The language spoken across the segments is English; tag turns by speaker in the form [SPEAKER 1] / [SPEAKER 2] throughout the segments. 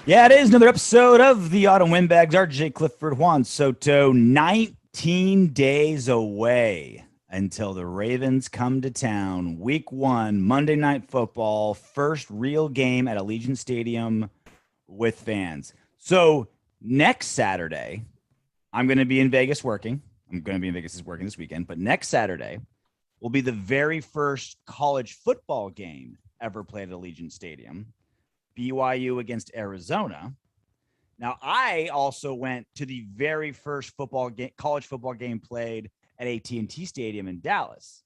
[SPEAKER 1] Yeah, it is another episode of the Autumn Windbags. RJ Clifford, Juan Soto. 19 days away until the Ravens come to town. Week 1, Monday Night Football, first real game at Allegiant Stadium with fans. So next Saturday, I'm going to be in Vegas working. I'm going to be in Vegas working this weekend. But next Saturday will be the very first college football game ever played at Allegiant Stadium. BYU against Arizona. Now, I also went to the very first college football game played at AT&T Stadium in Dallas.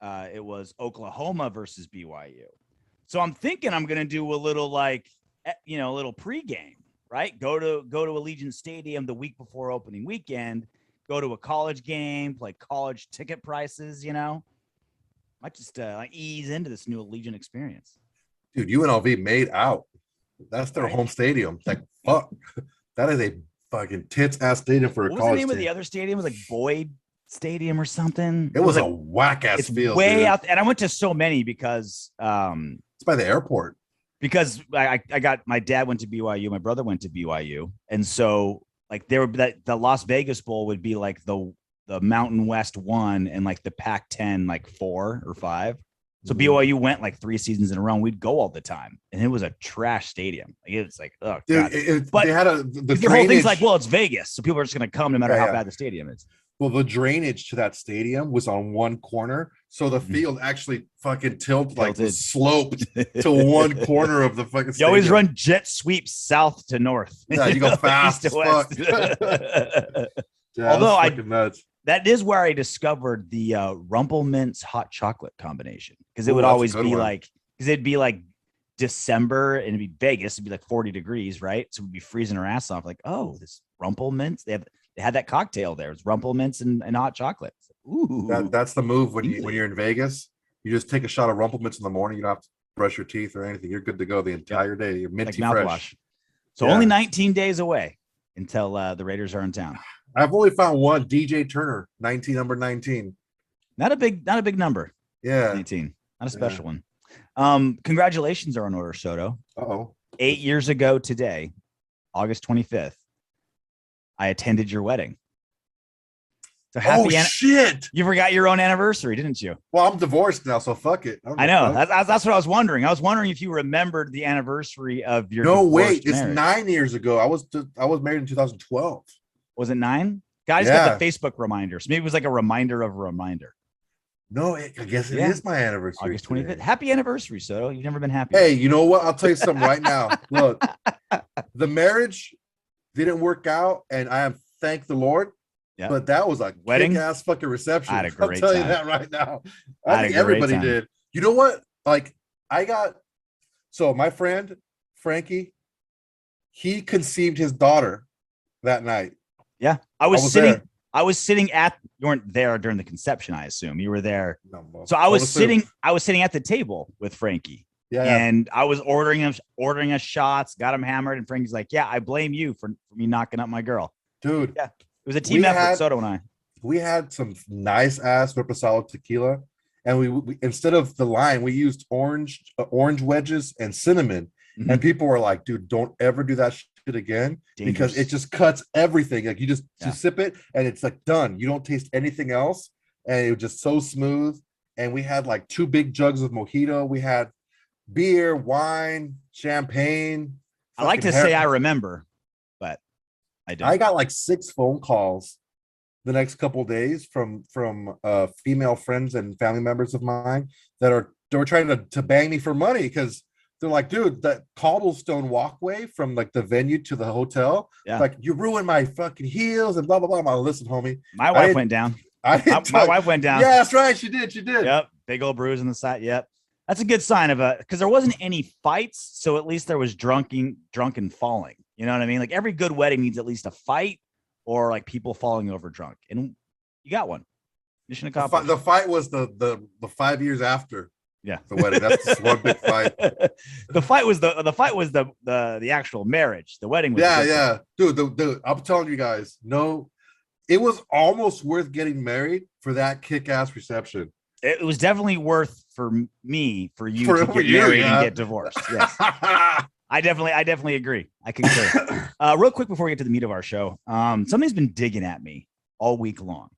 [SPEAKER 1] It was Oklahoma versus BYU. So I'm thinking I'm going to do a little a little pregame, right? Go to Allegiant Stadium the week before opening weekend, go to a college game, play college ticket prices, Might just ease into this new Allegiant experience.
[SPEAKER 2] Dude, UNLV made out. That's their home stadium. Like, fuck. That is a fucking tits-ass stadium for a college.
[SPEAKER 1] What was the name of the other stadium? It was like Boyd Stadium or something.
[SPEAKER 2] It was a whack-ass field.
[SPEAKER 1] Way dude. Out. And I went to so many because
[SPEAKER 2] it's by the airport.
[SPEAKER 1] Because I got my dad went to BYU, my brother went to BYU. And so like the Las Vegas Bowl would be like the Mountain West 1 and like the Pac-10 like 4 or 5. So BYU went like 3 seasons in a row. And we'd go all the time, and it was a trash stadium. Like it's like, oh god.
[SPEAKER 2] But they had
[SPEAKER 1] the whole thing's like, well, it's Vegas, so people are just going to come no matter how bad the stadium is.
[SPEAKER 2] Well, the drainage to that stadium was on one corner, so the field actually fucking tilted. Sloped to one corner of the fucking stadium.
[SPEAKER 1] You always run jet sweeps south to north.
[SPEAKER 2] Yeah, you go fast as fuck.
[SPEAKER 1] Although that is where I discovered the Rumplemints hot chocolate combination, because it would always be it'd be like December and it'd be Vegas. It'd be like 40 degrees, right? So we'd be freezing our ass off. Like, oh, this Rumplemints. They had that cocktail there. It's Rumplemints and hot chocolate. Ooh,
[SPEAKER 2] that's the move when you're in Vegas. You just take a shot of Rumplemints in the morning. You don't have to brush your teeth or anything. You're good to go the entire day. You're minty
[SPEAKER 1] like
[SPEAKER 2] fresh.
[SPEAKER 1] So only 19 days away until the Raiders are in town.
[SPEAKER 2] I've only found one, DJ Turner, number 19.
[SPEAKER 1] Not a big number.
[SPEAKER 2] Yeah.
[SPEAKER 1] 19. Not a special one. Congratulations are in order, Soto.
[SPEAKER 2] Uh-oh.
[SPEAKER 1] 8 years ago today, August 25th, I attended your wedding. So happy
[SPEAKER 2] shit.
[SPEAKER 1] You forgot your own anniversary, didn't you?
[SPEAKER 2] Well, I'm divorced now, so fuck it.
[SPEAKER 1] I know. That's what I was wondering. I was wondering if you remembered the anniversary of your
[SPEAKER 2] marriage. It's
[SPEAKER 1] marriage.
[SPEAKER 2] 9 years ago. I was married in 2012.
[SPEAKER 1] Was it 9? Guys got the Facebook reminders. Maybe it was like a reminder of a reminder.
[SPEAKER 2] No, I guess it is my anniversary.
[SPEAKER 1] August 25th. Today. Happy anniversary, Soto. You've never been happy.
[SPEAKER 2] Hey, you know what? I'll tell you something right now. Look, the marriage didn't work out, and I have thanked the Lord. Yeah. But that was a wedding ass fucking reception.
[SPEAKER 1] I had a great
[SPEAKER 2] I'll tell
[SPEAKER 1] time.
[SPEAKER 2] you that right now. I think everybody did. You know what? Like my friend Frankie, he conceived his daughter that night.
[SPEAKER 1] Yeah, I was sitting at. You weren't there during the conception, I assume. You were there. No, so I was sitting at the table with Frankie. Yeah, and I was ordering us shots, got him hammered, and Frankie's like, "Yeah, I blame you for me knocking up my girl,
[SPEAKER 2] dude."
[SPEAKER 1] Yeah, it was a team effort. Soto and I.
[SPEAKER 2] We had some nice ass Reposado tequila, and we instead of the lime, we used orange wedges and cinnamon. Mm-hmm. And people were like, "Dude, don't ever do that shit again." Dangerous. Because it just cuts everything. Like you just sip it and it's like done. You don't taste anything else, and it was just so smooth. And we had like 2 big jugs of mojito. We had beer, wine, champagne.
[SPEAKER 1] I like to say I remember, but I don't.
[SPEAKER 2] I got like 6 phone calls the next couple of days from female friends and family members of mine they were trying to bang me for money because they're like, dude, that cobblestone walkway from like the venue to the hotel, like you ruined my fucking heels and blah blah blah. I'm like, listen, homie,
[SPEAKER 1] my wife went down. My wife went down.
[SPEAKER 2] Yeah, that's right. She did.
[SPEAKER 1] Yep, big old bruise on the side. Yep, that's a good sign of because there wasn't any fights, so at least there was drunken falling. You know what I mean? Like every good wedding needs at least a fight or like people falling over drunk, and you got one. Mission accomplished.
[SPEAKER 2] The fight was the 5 years after.
[SPEAKER 1] Yeah,
[SPEAKER 2] the wedding. That's just one big fight.
[SPEAKER 1] The fight was the actual marriage. The wedding was
[SPEAKER 2] dude. I'm telling you guys, no, it was almost worth getting married for that kick-ass reception.
[SPEAKER 1] It was definitely worth for you to get married and get divorced. Yes. I definitely agree. I concur. Real quick before we get to the meat of our show, something's been digging at me all week long.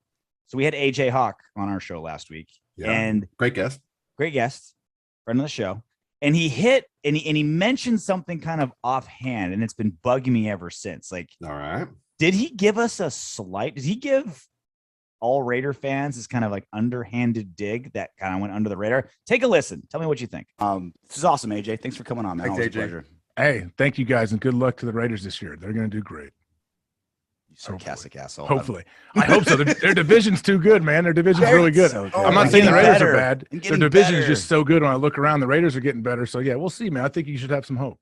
[SPEAKER 1] So we had AJ Hawk on our show last week, and
[SPEAKER 2] great guest,
[SPEAKER 1] friend of the show, and he mentioned something kind of offhand, and it's been bugging me ever since. Like,
[SPEAKER 2] all right,
[SPEAKER 1] did he give us a slight? Did he give all Raider fans this kind of like underhanded dig that kind of went under the radar? Take a listen. Tell me what you think. This is awesome, AJ. Thanks for coming on, man.
[SPEAKER 2] Thanks, AJ.
[SPEAKER 1] Pleasure.
[SPEAKER 3] Hey, thank you guys, and good luck to the Raiders this year. They're going to do great.
[SPEAKER 1] You sarcastic asshole.
[SPEAKER 3] Hopefully. I hope so. Their division's too good, man. Their division's really good.
[SPEAKER 1] So good.
[SPEAKER 3] I'm not saying the Raiders are bad. Their division is
[SPEAKER 1] better.
[SPEAKER 3] just so good. When I look around, the Raiders are getting better. So, yeah, we'll see, man. I think you should have some hope.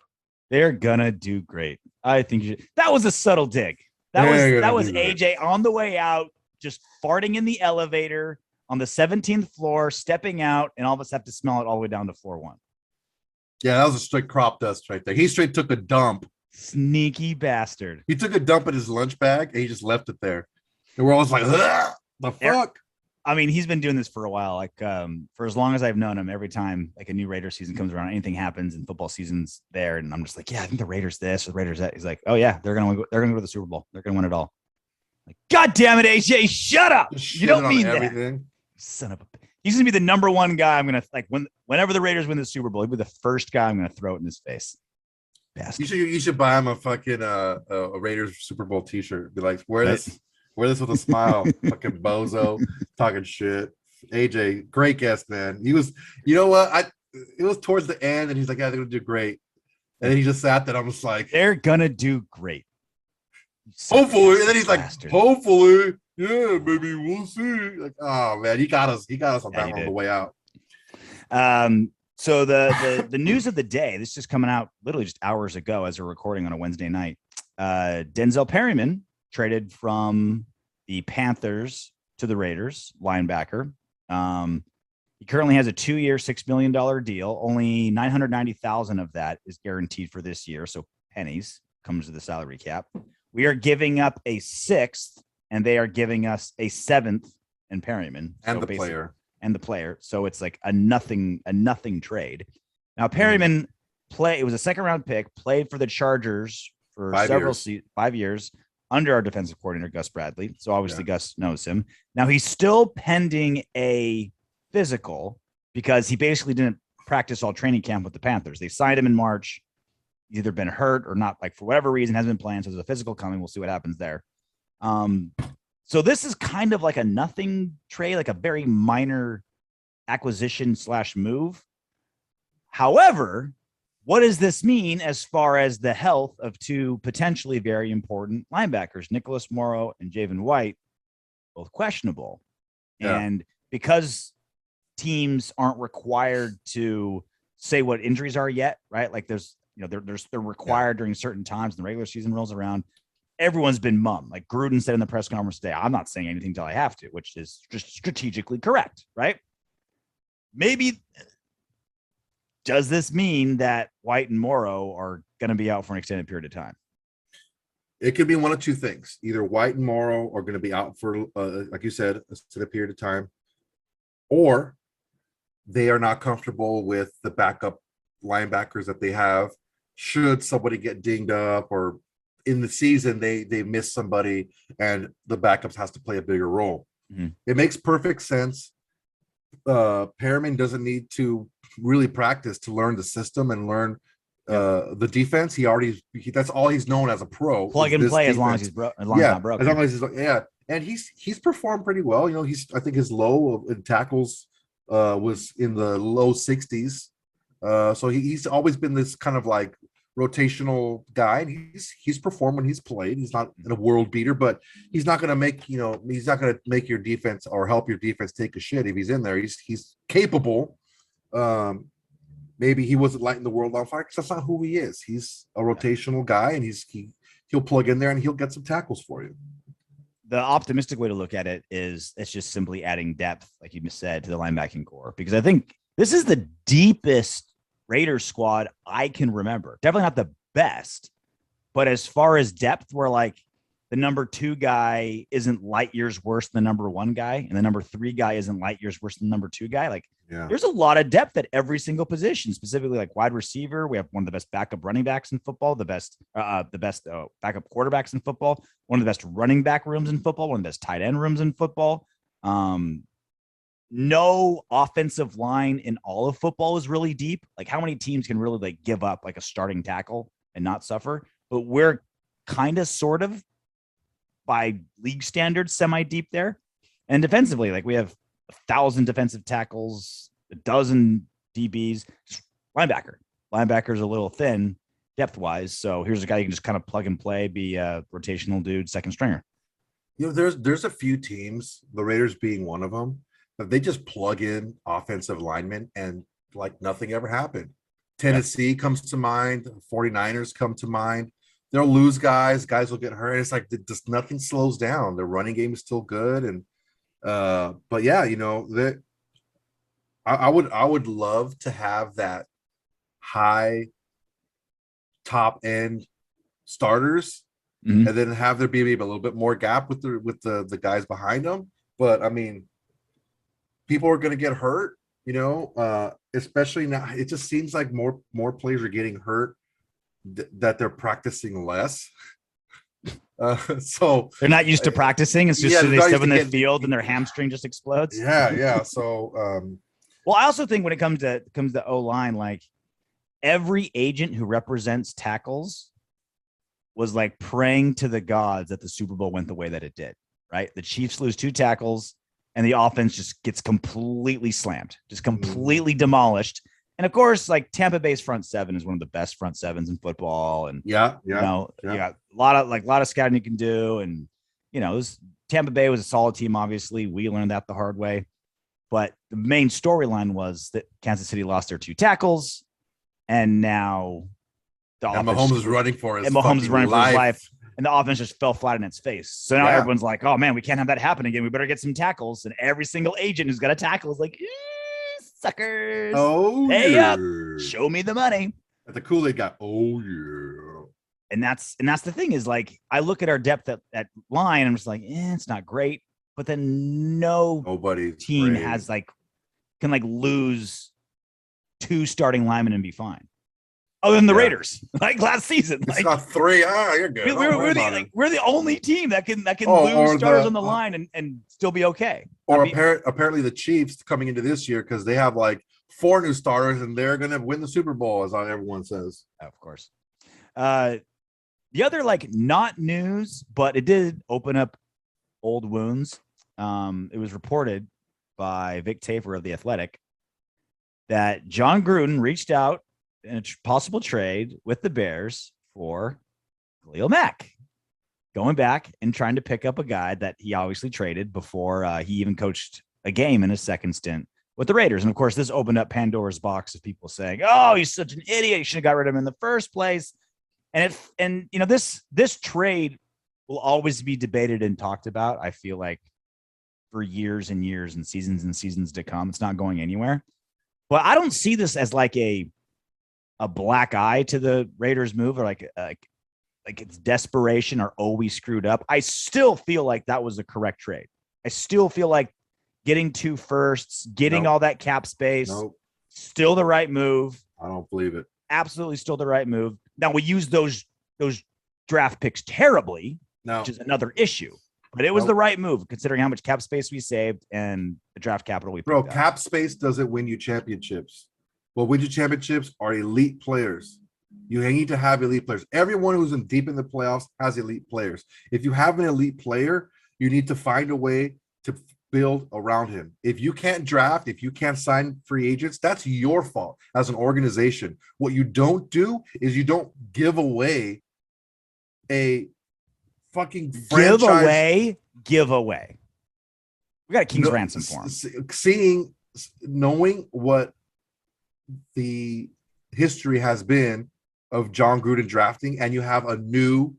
[SPEAKER 1] They're going to do great. I think you should. That was a subtle dig. That was AJ on the way out, just farting in the elevator on the 17th floor, stepping out, and all of us have to smell it all the way down to floor 1.
[SPEAKER 2] Yeah, that was a straight crop dust right there. He straight took a dump.
[SPEAKER 1] Sneaky bastard.
[SPEAKER 2] He took a dump in his lunch bag and he just left it there. And we're always like, the fuck?
[SPEAKER 1] I mean, he's been doing this for a while. Like, for as long as I've known him, every time like a new Raiders season comes around, anything happens and football season's there, and I'm just like, yeah, I think the Raiders this or the Raiders that. He's like, oh yeah, they're gonna go to the Super Bowl. They're gonna win it all. Like, God damn it, AJ, shut up. You don't mean everything. That. Son of a. He's gonna be the number one guy. I'm gonna like whenever the Raiders win the Super Bowl, he'll be the first guy I'm gonna throw it in his face. Bastard.
[SPEAKER 2] You should buy him a fucking a Raiders Super Bowl T-shirt. Be like, wear this with a smile. Fucking bozo, talking shit. AJ, great guest, man. He was, you know what? It was towards the end, and he's like, yeah, they're gonna do great. And then he just sat there. I'm just like,
[SPEAKER 1] they're gonna do great.
[SPEAKER 2] Hopefully, and then he's like, hopefully, yeah, maybe we'll see. Like, oh man, he got us on that one on the way out.
[SPEAKER 1] So the news of the day, this is coming out literally just hours ago as we're recording on a Wednesday night. Denzel Perryman traded from the Panthers to the Raiders, linebacker. He currently has a 2-year, $6 million deal. Only $990,000 of that is guaranteed for this year. So pennies comes to the salary cap. We are giving up a 6th, and they are giving us a 7th in Perryman.
[SPEAKER 2] And
[SPEAKER 1] so
[SPEAKER 2] the player.
[SPEAKER 1] So it's like a nothing trade. Now Perryman it was a 2nd-round pick, played for the Chargers for 5 years under our defensive coordinator, Gus Bradley. So obviously Gus knows him. Now he's still pending a physical because he basically didn't practice all training camp with the Panthers. They signed him in March. He's either been hurt or not, like for whatever reason, hasn't been playing. So there's a physical coming. We'll see what happens there. So this is kind of like a nothing trade, like a very minor acquisition / move. However, what does this mean as far as the health of 2 potentially very important linebackers, Nicholas Morrow and Javen White, both questionable? Yeah. And because teams aren't required to say what injuries are yet, right? Like they're required during certain times, and the regular season rolls around. Everyone's been mum. Like Gruden said in the press conference today, I'm not saying anything till I have to, which is just strategically correct, right? Maybe does this mean that White and Morrow are going to be out for an extended period of time?
[SPEAKER 2] It could be one of 2 things. Either White and Morrow are going to be out for, like you said, a extended period of time, or they are not comfortable with the backup linebackers that they have. Should somebody get dinged up or in the season they miss somebody and the backups has to play a bigger role. Mm-hmm. It makes perfect sense. Perriman doesn't need to really practice to learn the system and learn the defense. That's all he's known as a pro.
[SPEAKER 1] Plug and play defense. As long as he's not broken.
[SPEAKER 2] As long as he's and he's performed pretty well. You know, I think his low in tackles was in the low 60s. So he's always been this kind of like rotational guy, and he's performed when he's played. He's not a world beater, but he's not going to make your defense or help your defense take a shit if he's in there. He's capable. Maybe he wasn't lighting the world on fire because that's not who he is. He's a rotational guy, and he'll plug in there and he'll get some tackles for you.
[SPEAKER 1] The optimistic way to look at it is it's just simply adding depth, like you said, to the linebacking core, because I think this is the deepest Raiders squad I can remember. Definitely not the best, but as far as depth, we're like, the number 2 guy isn't light years worse than the number 1 guy, and the number 3 guy isn't light years worse than the number 2 guy. Like, there's a lot of depth at every single position, specifically like wide receiver. We have one of the best backup running backs in football, the best backup quarterbacks in football, one of the best running back rooms in football, one of the best tight end rooms in football. No offensive line in all of football is really deep. Like, how many teams can really like give up like a starting tackle and not suffer? But we're kind of sort of by league standards semi-deep there. And defensively, like, we have 1,000 defensive tackles, a dozen DBs, just linebacker's a little thin depth wise. So here's a guy you can just kind of plug and play, be a rotational dude, second stringer.
[SPEAKER 2] There's a few teams, the Raiders being one of them, that they just plug in offensive linemen and like nothing ever happened. Tennessee comes to mind. 49ers come to mind. They'll lose guys will get hurt. It's like just nothing slows down. The running game is still good. And but yeah, that I would love to have that high top end starters, and then have there be maybe a little bit more gap with the guys behind them. But I mean, people are going to get hurt, especially now. It just seems like more players are getting hurt, that they're practicing less. So
[SPEAKER 1] they're not used to practicing. It's just so they step in the field and their hamstring just explodes.
[SPEAKER 2] Yeah. So,
[SPEAKER 1] well, I also think when it comes to O-line, like, every agent who represents tackles was like praying to the gods that the Super Bowl went the way that it did, right? The Chiefs lose 2 tackles and the offense just gets completely slammed, just completely demolished. And of course, like, Tampa Bay's front 7 is one of the best front 7s in football. And you got a lot of scouting you can do. And, Tampa Bay was a solid team. Obviously, we learned that the hard way. But the main storyline was that Kansas City lost their 2 tackles, and now
[SPEAKER 2] Mahomes is running for his
[SPEAKER 1] life, and the offense just fell flat in its face. So now everyone's like, "Oh man, we can't have that happen again. We better get some tackles." And every single agent who's got a tackle is like, "Suckers! Pay up, show me the money."
[SPEAKER 2] At the Kool-Aid guy, oh yeah.
[SPEAKER 1] And that's the thing is, like, I look at our depth at line, and I'm just like, it's not great. But then nobody team has can lose 2 starting linemen and be fine. Other than the Raiders, like last season.
[SPEAKER 2] It's not 3. You're good.
[SPEAKER 1] We're the only team that can lose starters on the line and still be okay.
[SPEAKER 2] Or apparently the Chiefs coming into this year, because they have like 4 new starters and they're gonna win the Super Bowl, as everyone says.
[SPEAKER 1] Of course. The other not news, but it did open up old wounds. It was reported by Vic Tafur of The Athletic that John Gruden reached out in a possible trade with the Bears for Khalil Mack, going back and trying to pick up a guy that he obviously traded before he even coached a game in his second stint with the Raiders. And of course, this opened up Pandora's box of people saying, "Oh, he's such an idiot. You should have got rid of him in the first place." And this trade will always be debated and talked about, I feel like, for years and years and seasons to come. It's not going anywhere. But I don't see this as like a black eye to the Raiders move, or like it's desperation, or we screwed up. I still feel like that was the correct trade. I still feel like getting 2 firsts, getting all that cap space, still the right move.
[SPEAKER 2] I don't believe it.
[SPEAKER 1] Absolutely still the right move. Now, we use those draft picks terribly, which is another issue. But it was the right move, considering how much cap space we saved and the draft capital we picked up.
[SPEAKER 2] Cap space doesn't win you championships. What wins you championships are elite players. You need to have elite players. Everyone who's deep in the playoffs has elite players. If you have an elite player, you need to find a way to build around him. If you can't draft, if you can't sign free agents, that's your fault as an organization. What you don't do is you don't give away a fucking franchise.
[SPEAKER 1] Give away. We got a king's ransom for him.
[SPEAKER 2] Knowing what the history has been of John Gruden drafting, and you have a new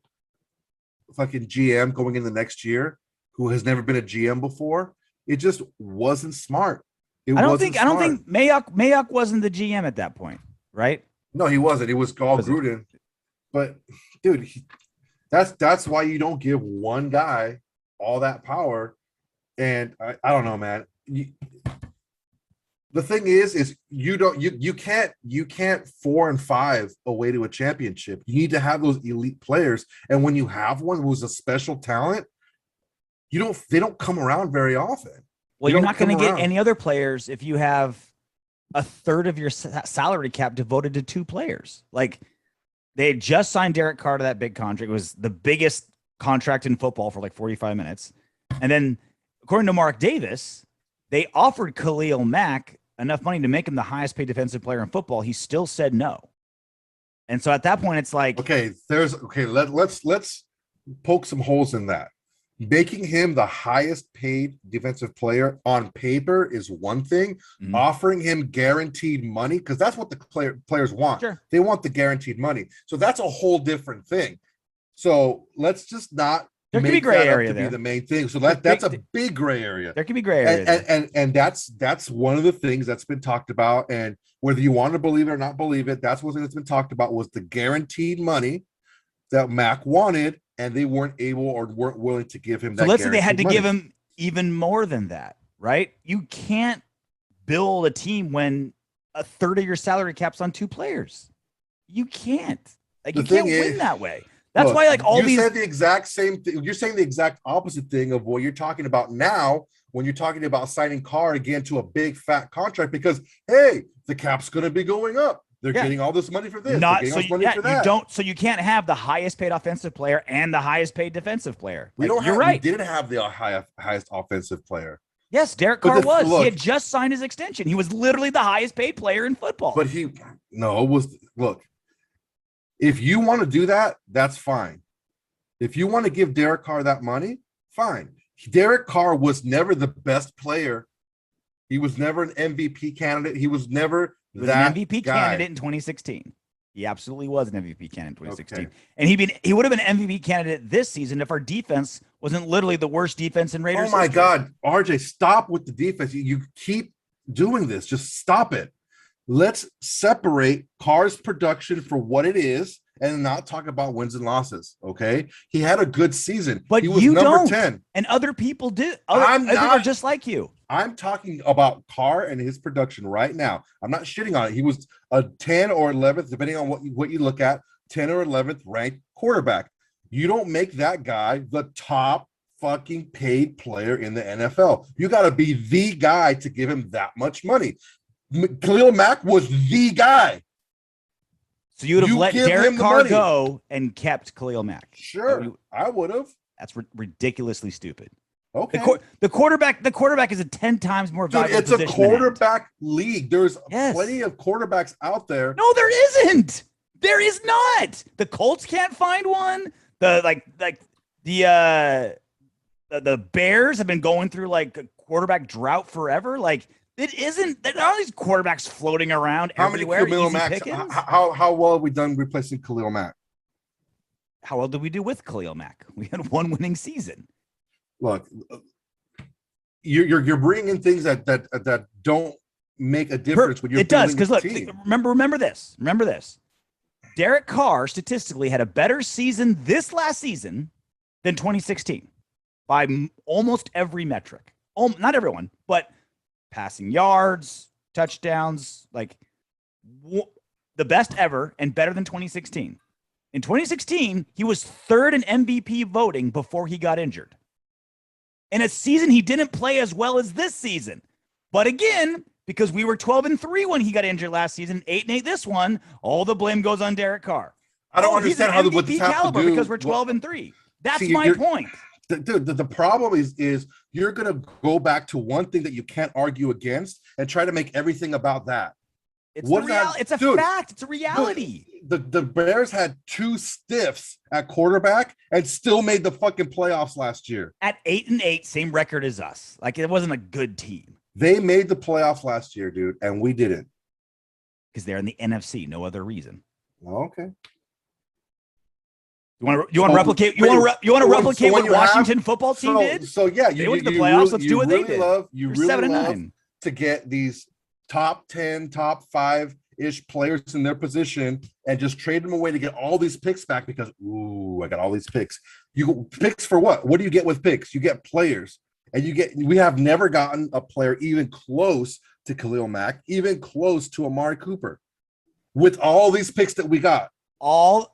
[SPEAKER 2] fucking GM going in the next year who has never been a GM before, it just wasn't smart. I don't think
[SPEAKER 1] Mayock wasn't the GM at that point, right?
[SPEAKER 2] No, he wasn't. It was called Gruden. But dude, That's why you don't give one guy all that power. And I don't know, man. The thing is you can't 4 and 5 away to a championship. You need to have those elite players, and when you have one who's a special talent, they don't come around very often.
[SPEAKER 1] Well, you're not going to get any other players if you have a third of your salary cap devoted to 2 players. Like, they had just signed Derek Carr to that big contract. It was the biggest contract in football for like 45 minutes. And then, according to Mark Davis, they offered Khalil Mack enough money to make him the highest paid defensive player in football. He still said no. And so at that point, it's like,
[SPEAKER 2] let's poke some holes in that. Making him the highest paid defensive player on paper is one thing. Mm-hmm. Offering him guaranteed money, because that's what the players want.
[SPEAKER 1] Sure.
[SPEAKER 2] They want the guaranteed money. So that's a whole different thing. So let's just not
[SPEAKER 1] there could be gray area
[SPEAKER 2] be the main thing. So that's a big gray area.
[SPEAKER 1] There could be gray area.
[SPEAKER 2] And that's one of the things that's been talked about. And whether you want to believe it or not believe it, that's one thing that's been talked about was the guaranteed money that Mac wanted, and they weren't able or weren't willing to give him that.
[SPEAKER 1] So let's say they had to
[SPEAKER 2] money.
[SPEAKER 1] give him even more than that, right? You can't build a team when a third of your salary cap's on 2 players. You can't. Like, you can't win that way. That's why, like,
[SPEAKER 2] you said the exact same thing. You're saying the exact opposite thing of what you're talking about now when you're talking about signing Carr again to a big fat contract, because hey, the cap's going to be going up. They're getting all this money for this.
[SPEAKER 1] So you can't have the highest paid offensive player and the highest paid defensive player.
[SPEAKER 2] We didn't have the highest offensive player.
[SPEAKER 1] Yes, Derek Carr was. He had just signed his extension. He was literally the highest paid player in football.
[SPEAKER 2] But if you want to do that, that's fine. If you want to give Derek Carr that money, fine. Derek Carr was never the best player. He was never an MVP candidate. He was never
[SPEAKER 1] an MVP candidate in 2016. He absolutely was an MVP candidate in 2016.
[SPEAKER 2] Okay.
[SPEAKER 1] And he would have been MVP candidate this season if our defense wasn't literally the worst defense in Raiders.
[SPEAKER 2] Oh my
[SPEAKER 1] history.
[SPEAKER 2] God, RJ, stop with the defense. You keep doing this. Just stop it. Let's separate Carr's production for what it is and not talk about wins and losses. Okay. He had a good season,
[SPEAKER 1] but
[SPEAKER 2] he was
[SPEAKER 1] you
[SPEAKER 2] number
[SPEAKER 1] don't.
[SPEAKER 2] 10.
[SPEAKER 1] And other people did. Other are just like you.
[SPEAKER 2] I'm talking about Carr and his production right now. I'm not shitting on it. He was a 10 or 11th, depending on what you look at, 10 or 11th ranked quarterback. You don't make that guy the top fucking paid player in the NFL. You got to be the guy to give him that much money. Khalil Mack was the guy.
[SPEAKER 1] So you would have let Derek Carr go and kept Khalil Mack.
[SPEAKER 2] Sure, I would have.
[SPEAKER 1] That's ridiculously stupid.
[SPEAKER 2] Okay.
[SPEAKER 1] The quarterback is a 10 times more valuable
[SPEAKER 2] position. It's a quarterback league. There's plenty of quarterbacks out there.
[SPEAKER 1] No, there isn't. There is not. The Colts can't find one. The Bears have been going through like a quarterback drought forever. Like, it isn't. There are all these quarterbacks floating around everywhere.
[SPEAKER 2] How many Khalil Macks? How well have we done replacing Khalil Mack?
[SPEAKER 1] How well did we do with Khalil Mack? We had one winning season.
[SPEAKER 2] Look, you're bringing in things that don't make a difference when you're.
[SPEAKER 1] It does, because look, remember this. Derek Carr statistically had a better season this last season than 2016 by almost every metric. Not everyone, but passing yards, touchdowns, like the best ever and better than 2016. In 2016, he was third in MVP voting before he got injured. In a season he didn't play as well as this season. But again, because we were 12-3 when he got injured last season, 8-8 this one, all the blame goes on Derek Carr.
[SPEAKER 2] I don't understand how what this has to do
[SPEAKER 1] because we're 12-3. That's my point.
[SPEAKER 2] The problem is you're going to go back to one thing that you can't argue against and try to make everything about that.
[SPEAKER 1] It's a fact. It's a reality.
[SPEAKER 2] The Bears had 2 stiffs at quarterback and still made the fucking playoffs last year.
[SPEAKER 1] At 8-8, same record as us. Like, it wasn't a good team.
[SPEAKER 2] They made the playoffs last year, dude, and we didn't.
[SPEAKER 1] Because they're in the NFC. No other reason.
[SPEAKER 2] Okay.
[SPEAKER 1] You want to replicate? You want to replicate what Washington football team did?
[SPEAKER 2] So yeah,
[SPEAKER 1] they went to the playoffs. Let's do what they did.
[SPEAKER 2] You really love to get these top 10, top 5 ish players in their position and just trade them away to get all these picks back because, I got all these picks. You picks for what? What do you get with picks? You get players. And we have never gotten a player even close to Khalil Mack, even close to Amari Cooper with all these picks that we got.
[SPEAKER 1] It's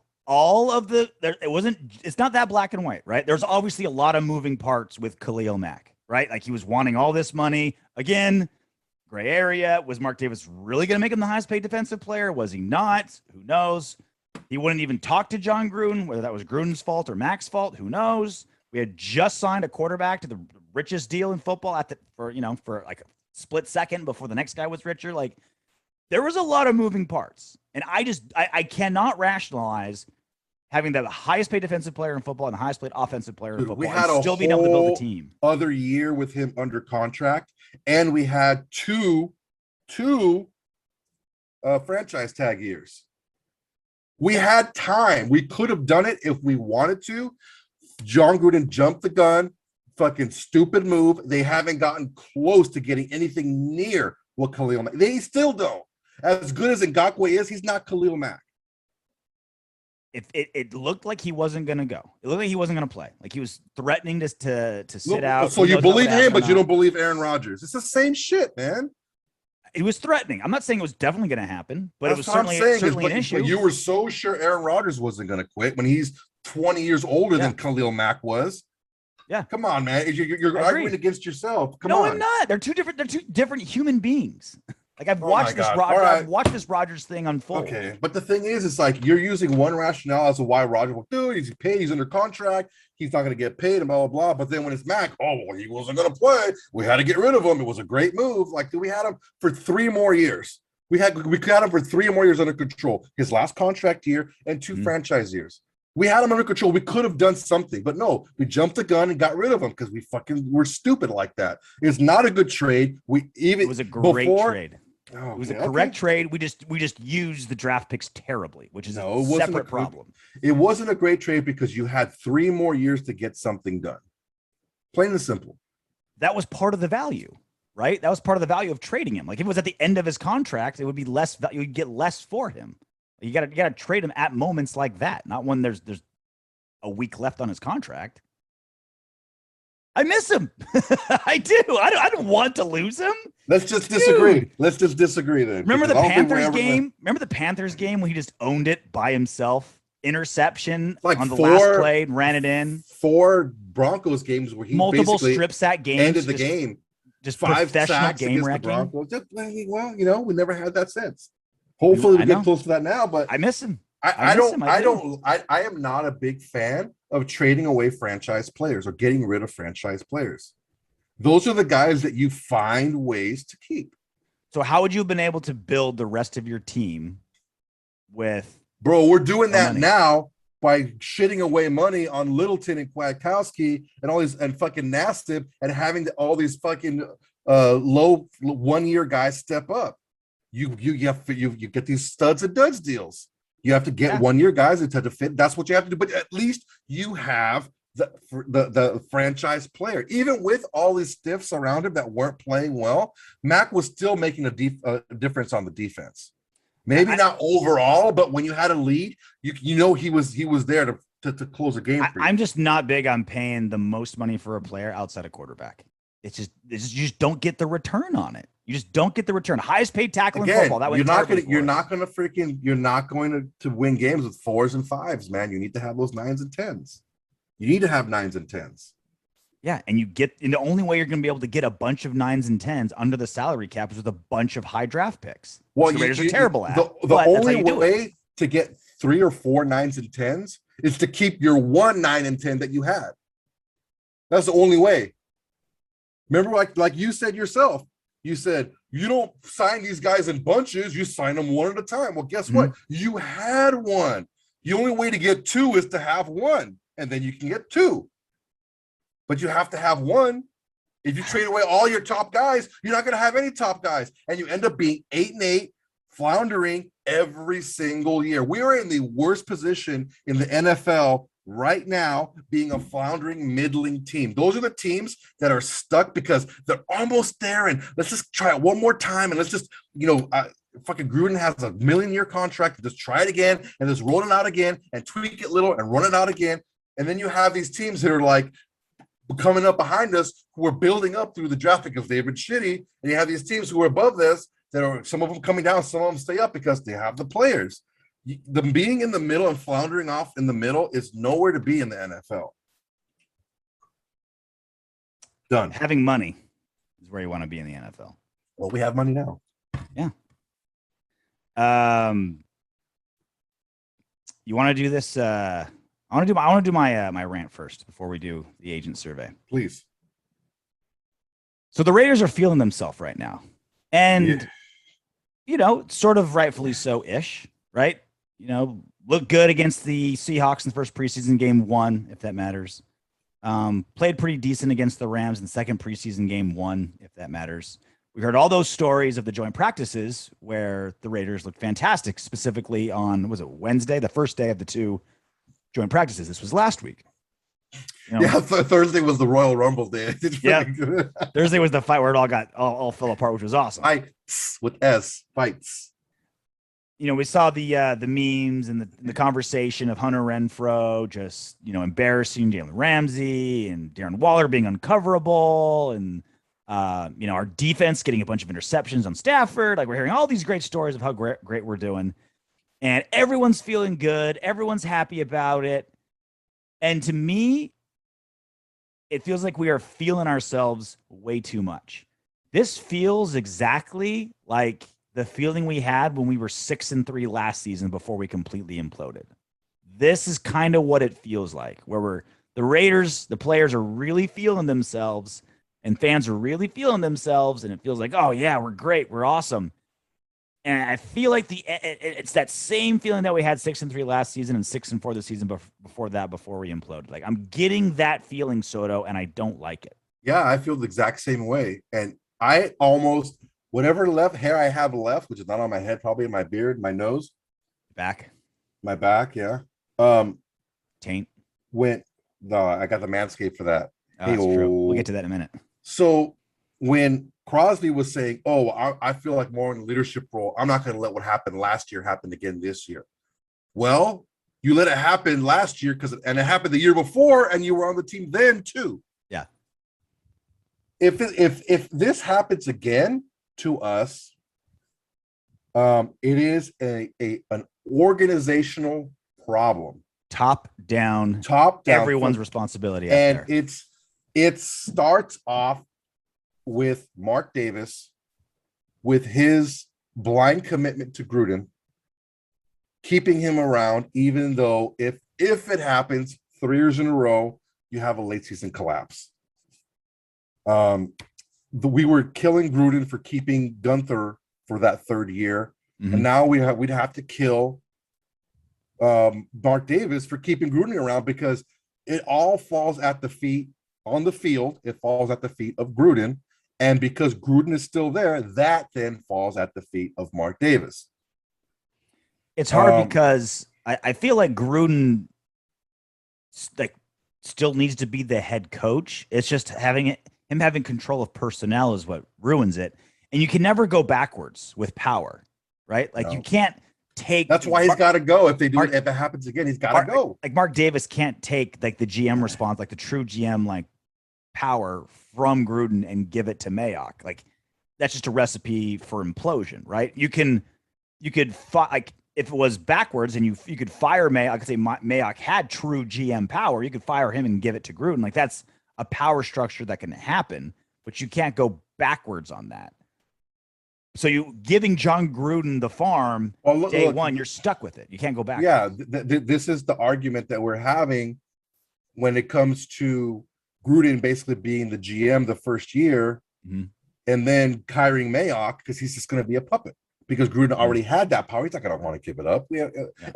[SPEAKER 1] not that black and white, right? There's obviously a lot of moving parts with Khalil Mack, right? Like he was wanting all this money. Again, gray area. Was Mark Davis really going to make him the highest paid defensive player? Was he not? Who knows? He wouldn't even talk to John Gruden, whether that was Gruden's fault or Mack's fault. Who knows? We had just signed a quarterback to the richest deal in football for like a split second before the next guy was richer. Like there was a lot of moving parts. And I cannot rationalize having the highest paid defensive player in football and the highest paid offensive player in football.
[SPEAKER 2] We had
[SPEAKER 1] and still being able to build a team.
[SPEAKER 2] Other year with him under contract, and we had two franchise tag years. We had time. We could have done it if we wanted to. John Gruden jumped the gun. Fucking stupid move. They haven't gotten close to getting anything near what Khalil Mack. They still don't. As good as Ngakoue is, he's not Khalil Mack.
[SPEAKER 1] It looked like he wasn't going to go. It looked like he wasn't going to play. Like he was threatening to sit out.
[SPEAKER 2] So you believe him, but you don't believe Aaron Rodgers. It's the same shit, man.
[SPEAKER 1] He was threatening. I'm not saying it was definitely going to happen, but it was certainly an issue.
[SPEAKER 2] You were so sure Aaron Rodgers wasn't going to quit when he's 20 years older than Khalil Mack was.
[SPEAKER 1] Yeah.
[SPEAKER 2] Come on, man. You're arguing against yourself. Come on.
[SPEAKER 1] No, I'm not. They're two different human beings. Like I've watched this Rodgers thing unfold.
[SPEAKER 2] Okay, but the thing is, it's like you're using one rationale as to why Rodgers will do. He's paid. He's under contract. He's not going to get paid, and blah blah blah. But then when it's Mack, he wasn't going to play. We had to get rid of him. It was a great move. Like we had him for 3 more years. We had him for 3 more years under control. His last contract year and 2 franchise years. We had him under control. We could have done something, but no, we jumped the gun and got rid of him because we were stupid like that. It's not a good trade.
[SPEAKER 1] It was a great trade. It was a correct trade. We just used the draft picks terribly, which is a separate problem.
[SPEAKER 2] It wasn't a great trade because you had 3 more years to get something done. Plain and simple.
[SPEAKER 1] That was part of the value, right? That was part of the value of trading him. Like if it was at the end of his contract, it would be less. You would get less for him. You got to trade him at moments like that, not when there's a week left on his contract. I miss him. I do. I don't want to lose him.
[SPEAKER 2] Let's just disagree. Let's just disagree then.
[SPEAKER 1] Remember the Panthers game? Remember the Panthers game when he just owned it by himself? Interception on the last play, ran it in.
[SPEAKER 2] 4 Broncos games where he
[SPEAKER 1] multiple strip sack games,
[SPEAKER 2] ended the game.
[SPEAKER 1] Just
[SPEAKER 2] 5 sacks
[SPEAKER 1] game
[SPEAKER 2] against the Broncos. Well, we never had that since. Hopefully we get close to that now, but
[SPEAKER 1] I miss him.
[SPEAKER 2] I am not a big fan of trading away franchise players or getting rid of franchise players. Those are the guys that you find ways to keep.
[SPEAKER 1] So how would you have been able to build the rest of your team with?
[SPEAKER 2] Bro, we're doing that now by shitting away money on Littleton and Kwiatkowski and all these and fucking Nassib and having all these fucking low 1-year guys step up. You get these studs and duds deals. You have to get 1-year guys that to fit. That's what you have to do. But at least you have the franchise player. Even with all these stiffs around him that weren't playing well, Mack was still making a difference on the defense. Maybe not overall, but when you had a lead, he was there to close a game for you.
[SPEAKER 1] I'm just not big on paying the most money for a player outside of quarterback. It's just you just don't get the return on it. You just don't get the return. Highest paid tackle in football. That
[SPEAKER 2] you're not going to win games with 4s and 5s, man. You need to have those 9s and 10s. You need to have 9s and 10s.
[SPEAKER 1] Yeah, and the only way you're going to be able to get a bunch of 9s and 10s under the salary cap is with a bunch of high draft picks.
[SPEAKER 2] Well,
[SPEAKER 1] the Raiders are terrible at.
[SPEAKER 2] The only way to get 3 or 4 9s and 10s is to keep your 1 9 and 10 that you had. That's the only way. Remember, like you said yourself, you said you don't sign these guys in bunches, you sign them one at a time. Well, guess what? You had 1. The only way to get 2 is to have 1, and then you can get 2. But you have to have 1. If you trade away all your top guys, you're not going to have any top guys, and you end up being 8-8, floundering every single year. We are in the worst position in the NFL right now, being a floundering, middling team. Those are the teams that are stuck because they're almost there, and let's just try it one more time, and let's just, fucking Gruden has a million-year contract. Just try it again and just roll it out again and tweak it little and run it out again. And then you have these teams that are like coming up behind us who are building up through the draft because they've been shitty. And you have these teams who are above this that are some of them coming down, some of them stay up because they have the players. The being in the middle and floundering off in the middle is nowhere to be in the NFL. Done.
[SPEAKER 1] Having money is where you want to be in the NFL.
[SPEAKER 2] Well, we have money now.
[SPEAKER 1] Yeah. You want to do this? I want to do my rant first before we do the agent survey.
[SPEAKER 2] Please.
[SPEAKER 1] So the Raiders are feeling themselves right now, and sort of rightfully so ish, right? Look good against the Seahawks in the first preseason game 1, if that matters. Played pretty decent against the Rams in the second preseason game 1, if that matters. We heard all those stories of the joint practices where the Raiders looked fantastic, specifically on, was it Wednesday, the first day of the 2 joint practices. This was last week.
[SPEAKER 2] Thursday was the Royal Rumble day.
[SPEAKER 1] Yeah, Thursday was the fight where it all fell apart, which was awesome.
[SPEAKER 2] Fights with S, fights.
[SPEAKER 1] We saw the memes and the conversation of Hunter Renfrow just, embarrassing Jalen Ramsey and Darren Waller being uncoverable and, our defense getting a bunch of interceptions on Stafford. Like, we're hearing all these great stories of how great we're doing. And everyone's feeling good. Everyone's happy about it. And to me, it feels like we are feeling ourselves way too much. This feels exactly like the feeling we had when we were 6-3 last season before we completely imploded. This is kind of what it feels like, where the Raiders, the players are really feeling themselves and fans are really feeling themselves. And it feels like, oh yeah, we're great. We're awesome. And I feel like it's that same feeling that we had 6-3 last season and 6-4 the season before we imploded. Like, I'm getting that feeling, Soto, and I don't like it.
[SPEAKER 2] Yeah, I feel the exact same way. And I almost, whatever left hair I have left, which is not on my head, probably in my beard, my nose, my back, yeah.
[SPEAKER 1] Taint.
[SPEAKER 2] I got the Manscaped for that.
[SPEAKER 1] Oh, that's true. We'll get to that in a minute.
[SPEAKER 2] So when Crosby was saying, "Oh, I feel like more in a leadership role. I'm not going to let what happened last year happen again this year." Well, you let it happen last year and it happened the year before, and you were on the team then too.
[SPEAKER 1] Yeah.
[SPEAKER 2] If this happens again to us, it is an organizational problem.
[SPEAKER 1] Top down. Everyone's responsibility.
[SPEAKER 2] And it starts off with Mark Davis, with his blind commitment to Gruden, keeping him around, even though if it happens 3 years in a row, you have a late season collapse. We were killing Gruden for keeping Gunther for that 3rd year, and now we'd have to kill Mark Davis for keeping Gruden around, because it all falls at the feet on the field. It falls at the feet of Gruden. And because Gruden is still there, that then falls at the feet of Mark Davis.
[SPEAKER 1] It's hard because I feel like Gruden still needs to be the head coach. It's just him having control of personnel is what ruins it. And you can never go backwards with power, right? Like, you can't take.
[SPEAKER 2] That's why he's got to go. If it happens again, he's got to go.
[SPEAKER 1] Like, Mark Davis can't take the GM response, like the true GM power from Gruden and give it to Mayock. Like, that's just a recipe for implosion, right? You could if it was backwards and you could fire Mayock. I could say Mayock had true GM power. You could fire him and give it to Gruden. Like, that's a power structure that can happen, but you can't go backwards on that. So you giving John Gruden the farm day one, you're stuck with it. You can't go back.
[SPEAKER 2] Yeah, this is the argument that we're having when it comes to Gruden basically being the GM the first year, and then hiring Mayock because he's just going to be a puppet, because Gruden already had that power. He's not going to want to give it up.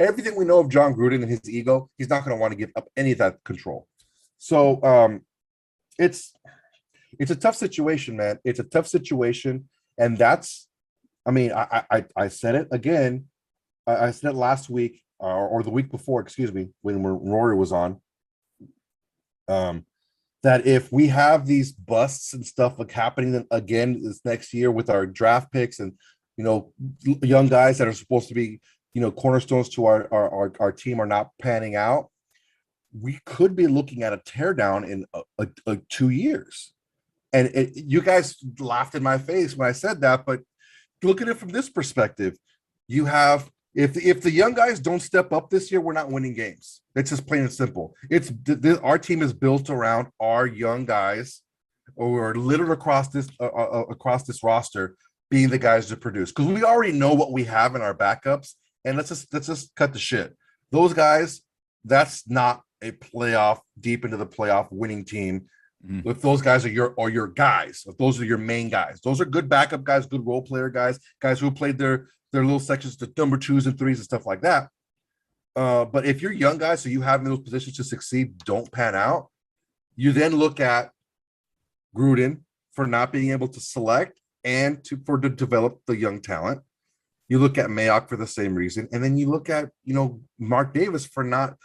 [SPEAKER 2] Everything we know of John Gruden and his ego, he's not going to want to give up any of that control. So it's a tough situation, man. It's a tough situation, and that's. I mean, I said it again. I said it last week or the week before, excuse me, when Rory was on. That if we have these busts and stuff happening again this next year with our draft picks and you know, young guys that are supposed to be, you know, cornerstones to our team are not panning out, we could be looking at a teardown in 2 years. And you guys laughed in my face when I said that, but look at it from this perspective. You have, if the young guys don't step up this year, we're not winning games. It's just plain and simple. Our team is built around our young guys, or we're littered across this roster being the guys to produce, because we already know what we have in our backups. And let's just cut the shit. Those guys, that's not a playoff, deep into the playoff winning team. Mm-hmm. If those guys are your guys, if those are your main guys, those are good backup guys, good role player guys who played their little sections to number 2s and 3s and stuff like that. But if you're young guys, so you have in those positions to succeed, don't pan out, you then look at Gruden for not being able to select and to develop the young talent. You look at Mayock for the same reason, and then you look at, you know, Mark Davis for not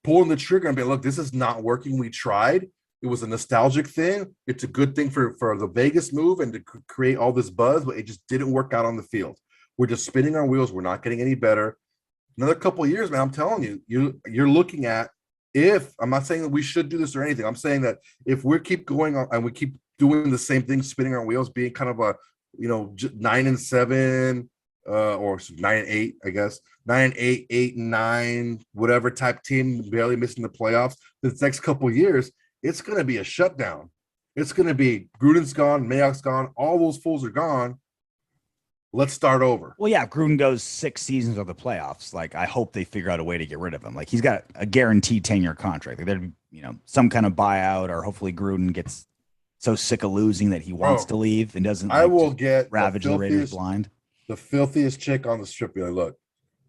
[SPEAKER 2] pulling the trigger and being, look, this is not working. We tried. It was a nostalgic thing. It's a good thing for the Vegas move and to create all this buzz, but it just didn't work out on the field. We're just spinning our wheels. We're not getting any better. Another couple of years, man, I'm telling you, you're looking at, if I'm not saying that we should do this or anything. I'm saying that if we keep going on and we keep doing the same thing, spinning our wheels, being kind of a, you know, 9-7, or 9-8, I guess, 9-8, 8-9, whatever type team, barely missing the playoffs. This next couple of years, it's going to be a shutdown. It's going to be Gruden's gone, Mayock's gone, all those fools are gone. Let's start over.
[SPEAKER 1] Well, yeah, if Gruden goes 6 seasons of the playoffs, like, I hope they figure out a way to get rid of him. Like, he's got a guaranteed 10-year contract. Like, there'd be, you know, some kind of buyout, or hopefully Gruden gets so sick of losing that he wants to leave and doesn't.
[SPEAKER 2] I will get
[SPEAKER 1] ravage the Raiders blind.
[SPEAKER 2] The filthiest chick on the strip. Be like, look,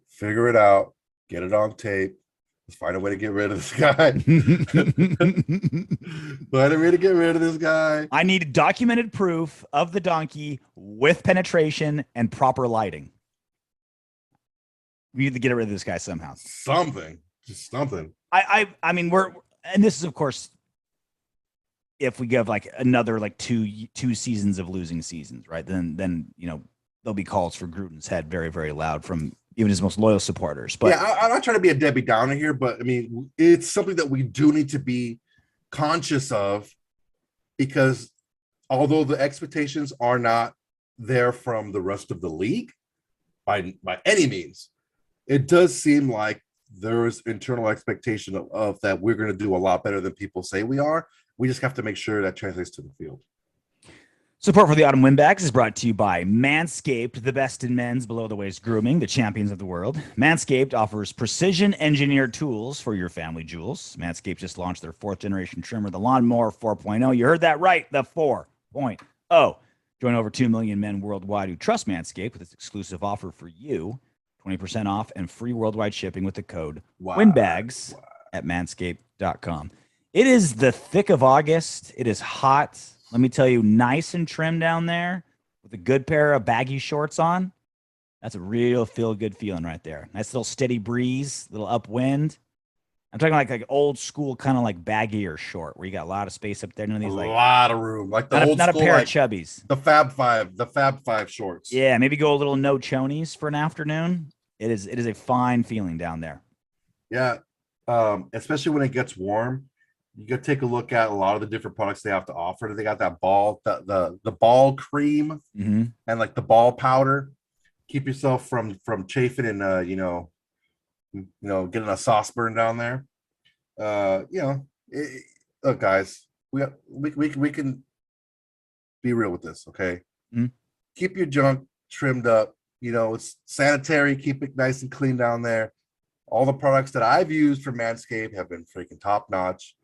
[SPEAKER 2] figure it out, get it on tape. Let's find a way to get rid of this guy. Find a way to get rid of this guy.
[SPEAKER 1] I need documented proof of the donkey with penetration and proper lighting. We need to get rid of this guy somehow.
[SPEAKER 2] Just something.
[SPEAKER 1] I mean, and this is, of course, if we give like another like two seasons of losing seasons, right? Then you know, there'll be calls for Gruden's head very, very loud from even his most loyal supporters. But
[SPEAKER 2] yeah, I'm not trying to be a Debbie Downer here, but I mean, it's something that we do need to be conscious of, because although the expectations are not there from the rest of the league by any means, it does seem like there is internal expectation of that we're going to do a lot better than people say we are. We just have to make sure that translates to the field.
[SPEAKER 1] Support for the Autumn Windbags is brought to you by Manscaped, the best in men's below-the-waist grooming, the champions of the world. Manscaped offers precision-engineered tools for your family jewels. Manscaped just launched their 4th-generation trimmer, the Lawnmower 4.0. You heard that right, the 4.0. Join over 2 million men worldwide who trust Manscaped with this exclusive offer for you, 20% off and free worldwide shipping with the code Windbags at manscaped.com. It is the thick of August. It is hot. Let me tell you, nice and trim down there with a good pair of baggy shorts on. That's a real feel-good feeling right there. Nice little steady breeze, little upwind. I'm talking like old school, kind of like baggy or short, where you got a lot of space up there. None of these, like,
[SPEAKER 2] a lot of room, like the old
[SPEAKER 1] not
[SPEAKER 2] school,
[SPEAKER 1] a pair
[SPEAKER 2] like
[SPEAKER 1] of chubbies.
[SPEAKER 2] The Fab Five shorts.
[SPEAKER 1] Yeah, maybe go a little no chonies for an afternoon. It is a fine feeling down there.
[SPEAKER 2] Yeah, especially when it gets warm. You got to take a look at a lot of the different products they have to offer. They got that ball, the ball cream, and like the ball powder. Keep yourself from chafing and getting a sauceburn down there. Look, guys, we can be real with this, okay?
[SPEAKER 1] Mm-hmm.
[SPEAKER 2] Keep your junk trimmed up. You know, it's sanitary. Keep it nice and clean down there. All the products that I've used from Manscaped have been freaking top notch.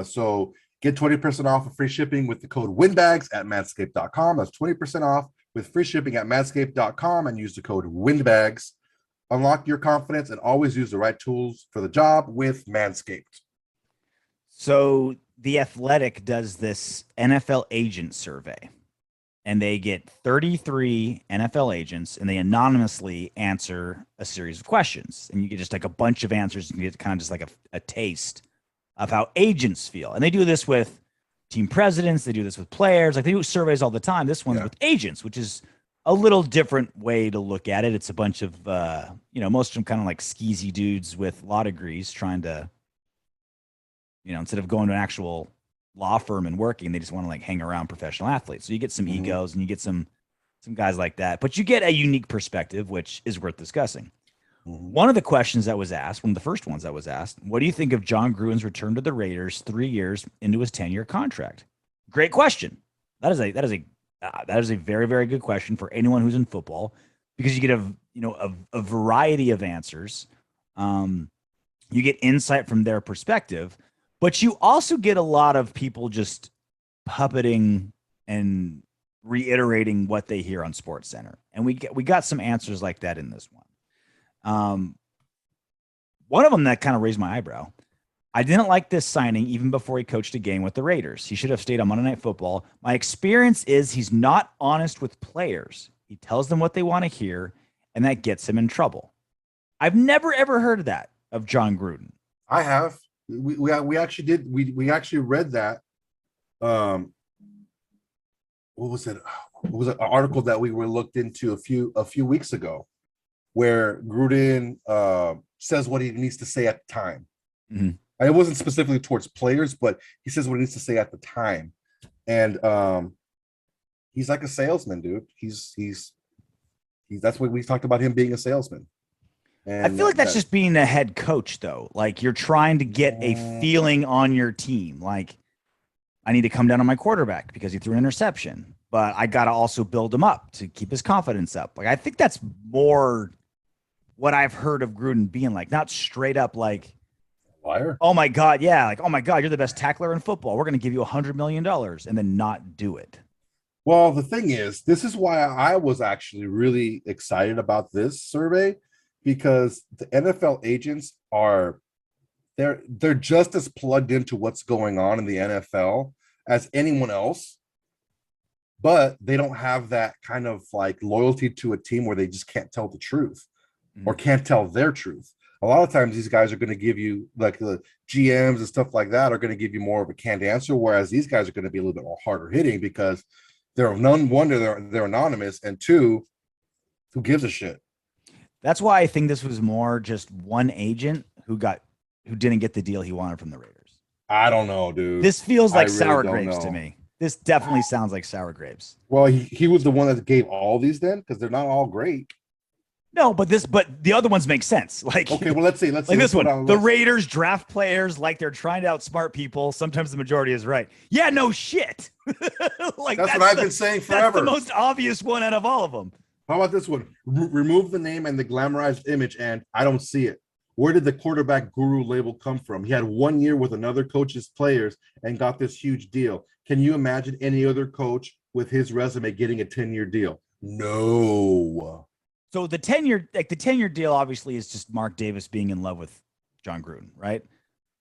[SPEAKER 2] So get 20% off of free shipping with the code Windbags at manscaped.com. That's 20% off with free shipping at manscaped.com, and use the code Windbags. Unlock your confidence and always use the right tools for the job with Manscaped.
[SPEAKER 1] So The Athletic does this NFL agent survey, and they get 33 NFL agents, and they anonymously answer a series of questions. And you get just like a bunch of answers, and you get kind of just like a taste of how agents feel. And they do this with team presidents. They do this with players. Like, they do surveys all the time. This one's with agents, which is a little different way to look at it. It's a bunch of, most of them kind of like skeezy dudes with law degrees trying to, instead of going to an actual law firm and working, they just want to like hang around professional athletes. So you get some egos and you get some guys like that, but you get a unique perspective, which is worth discussing. One of the questions that was asked, one of the first ones that was asked, what do you think of John Gruden's return to the Raiders 3 years into his 10-year contract? Great question. That is a very, very good question for anyone who's in football, because you get a variety of answers. You get insight from their perspective, but you also get a lot of people just puppeting and reiterating what they hear on SportsCenter. And we got some answers like that in this one. One of them that kind of raised my eyebrow. I didn't like this signing even before he coached a game with the Raiders. He should have stayed on Monday Night Football. My experience is he's not honest with players. He tells them what they want to hear, and that gets him in trouble. I've never, ever heard of that, of John Gruden.
[SPEAKER 2] I have. We actually did. We actually read that. What was it? It was an article that we were looked into a few weeks ago, where Gruden says what he needs to say at the time. And it wasn't specifically towards players, but he says what he needs to say at the time. And he's like a salesman, dude. He's that's what we talked about, him being a salesman. And
[SPEAKER 1] I feel like that's just being a head coach, though. Like, you're trying to get a feeling on your team. Like, I need to come down on my quarterback because he threw an interception, but I got to also build him up to keep his confidence up. Like, I think that's more what I've heard of Gruden being like, not straight up like,
[SPEAKER 2] liar.
[SPEAKER 1] Oh my God. Yeah. Like, oh my God, you're the best tackler in football. We're going to give you $100 million and then not do it.
[SPEAKER 2] Well, the thing is, this is why I was actually really excited about this survey, because the NFL agents they're just as plugged into what's going on in the NFL as anyone else, but they don't have that kind of like loyalty to a team where they just can't tell the truth or can't tell their truth. A lot of times these guys are going to give you, like the GMs and stuff like that, are going to give you more of a canned answer, whereas these guys are going to be a little bit more harder hitting because they're they're anonymous, and two, who gives a shit?
[SPEAKER 1] That's why I think this was more just one agent who didn't get the deal he wanted from the Raiders.
[SPEAKER 2] I don't know, dude.
[SPEAKER 1] This feels like sour grapes to me. This definitely sounds like sour grapes.
[SPEAKER 2] Well, he was the one that gave all these then, because they're not all great.
[SPEAKER 1] No, but the other ones make sense. Like,
[SPEAKER 2] okay, well, let's see.
[SPEAKER 1] Like this one. The Raiders draft players like they're trying to outsmart people. Sometimes the majority is right. Yeah, no shit. Like
[SPEAKER 2] that's what I've been saying forever.
[SPEAKER 1] That's the most obvious one out of all of them.
[SPEAKER 2] How about this one? Remove the name and the glamorized image, and I don't see it. Where did the quarterback guru label come from? He had 1 year with another coach's players and got this huge deal. Can you imagine any other coach with his resume getting a 10-year deal? No.
[SPEAKER 1] So the 10-year deal obviously is just Mark Davis being in love with John Gruden, right?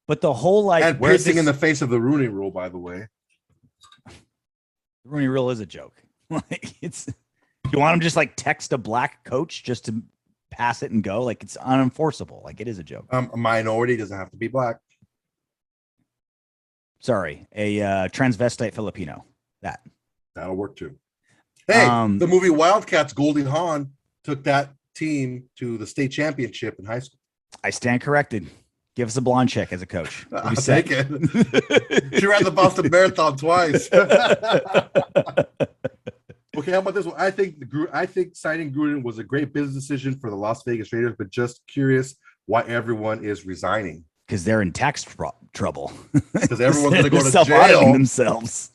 [SPEAKER 1] But the whole
[SPEAKER 2] and piercing in the face of the Rooney Rule, by the way.
[SPEAKER 1] The Rooney Rule is a joke. Like, you want him to just like text a black coach just to pass it and go? Like, it's unenforceable. Like, it is a joke.
[SPEAKER 2] A minority doesn't have to be black.
[SPEAKER 1] Sorry, a transvestite Filipino.
[SPEAKER 2] That'll work too. Hey, the movie Wildcats, Goldie Hawn took that team to the state championship in high school. I
[SPEAKER 1] stand corrected. Give us a blonde chick as a coach.
[SPEAKER 2] I'll take it. She ran the Boston Marathon twice. Okay, how about this one? I think signing Gruden was a great business decision for the Las Vegas Raiders, but just curious why everyone is resigning.
[SPEAKER 1] Because they're in tax trouble.
[SPEAKER 2] Because everyone's going to go to
[SPEAKER 1] self-auditing themselves.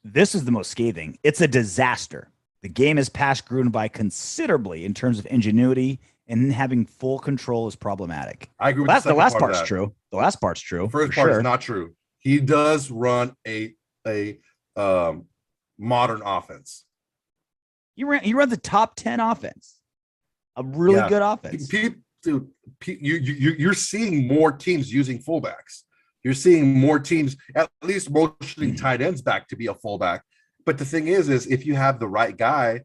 [SPEAKER 1] This is the most scathing. It's a disaster. The game has passed Gruden by considerably in terms of ingenuity, and having full control is problematic.
[SPEAKER 2] I agree with
[SPEAKER 1] the last part's true. The last part's true.
[SPEAKER 2] The first part is not true. He does run a modern offense.
[SPEAKER 1] He runs a top 10 offense. A really good offense.
[SPEAKER 2] Dude, you're seeing more teams using fullbacks. You're seeing more teams at least motioning tight ends back to be a fullback. But the thing is if you have the right guy,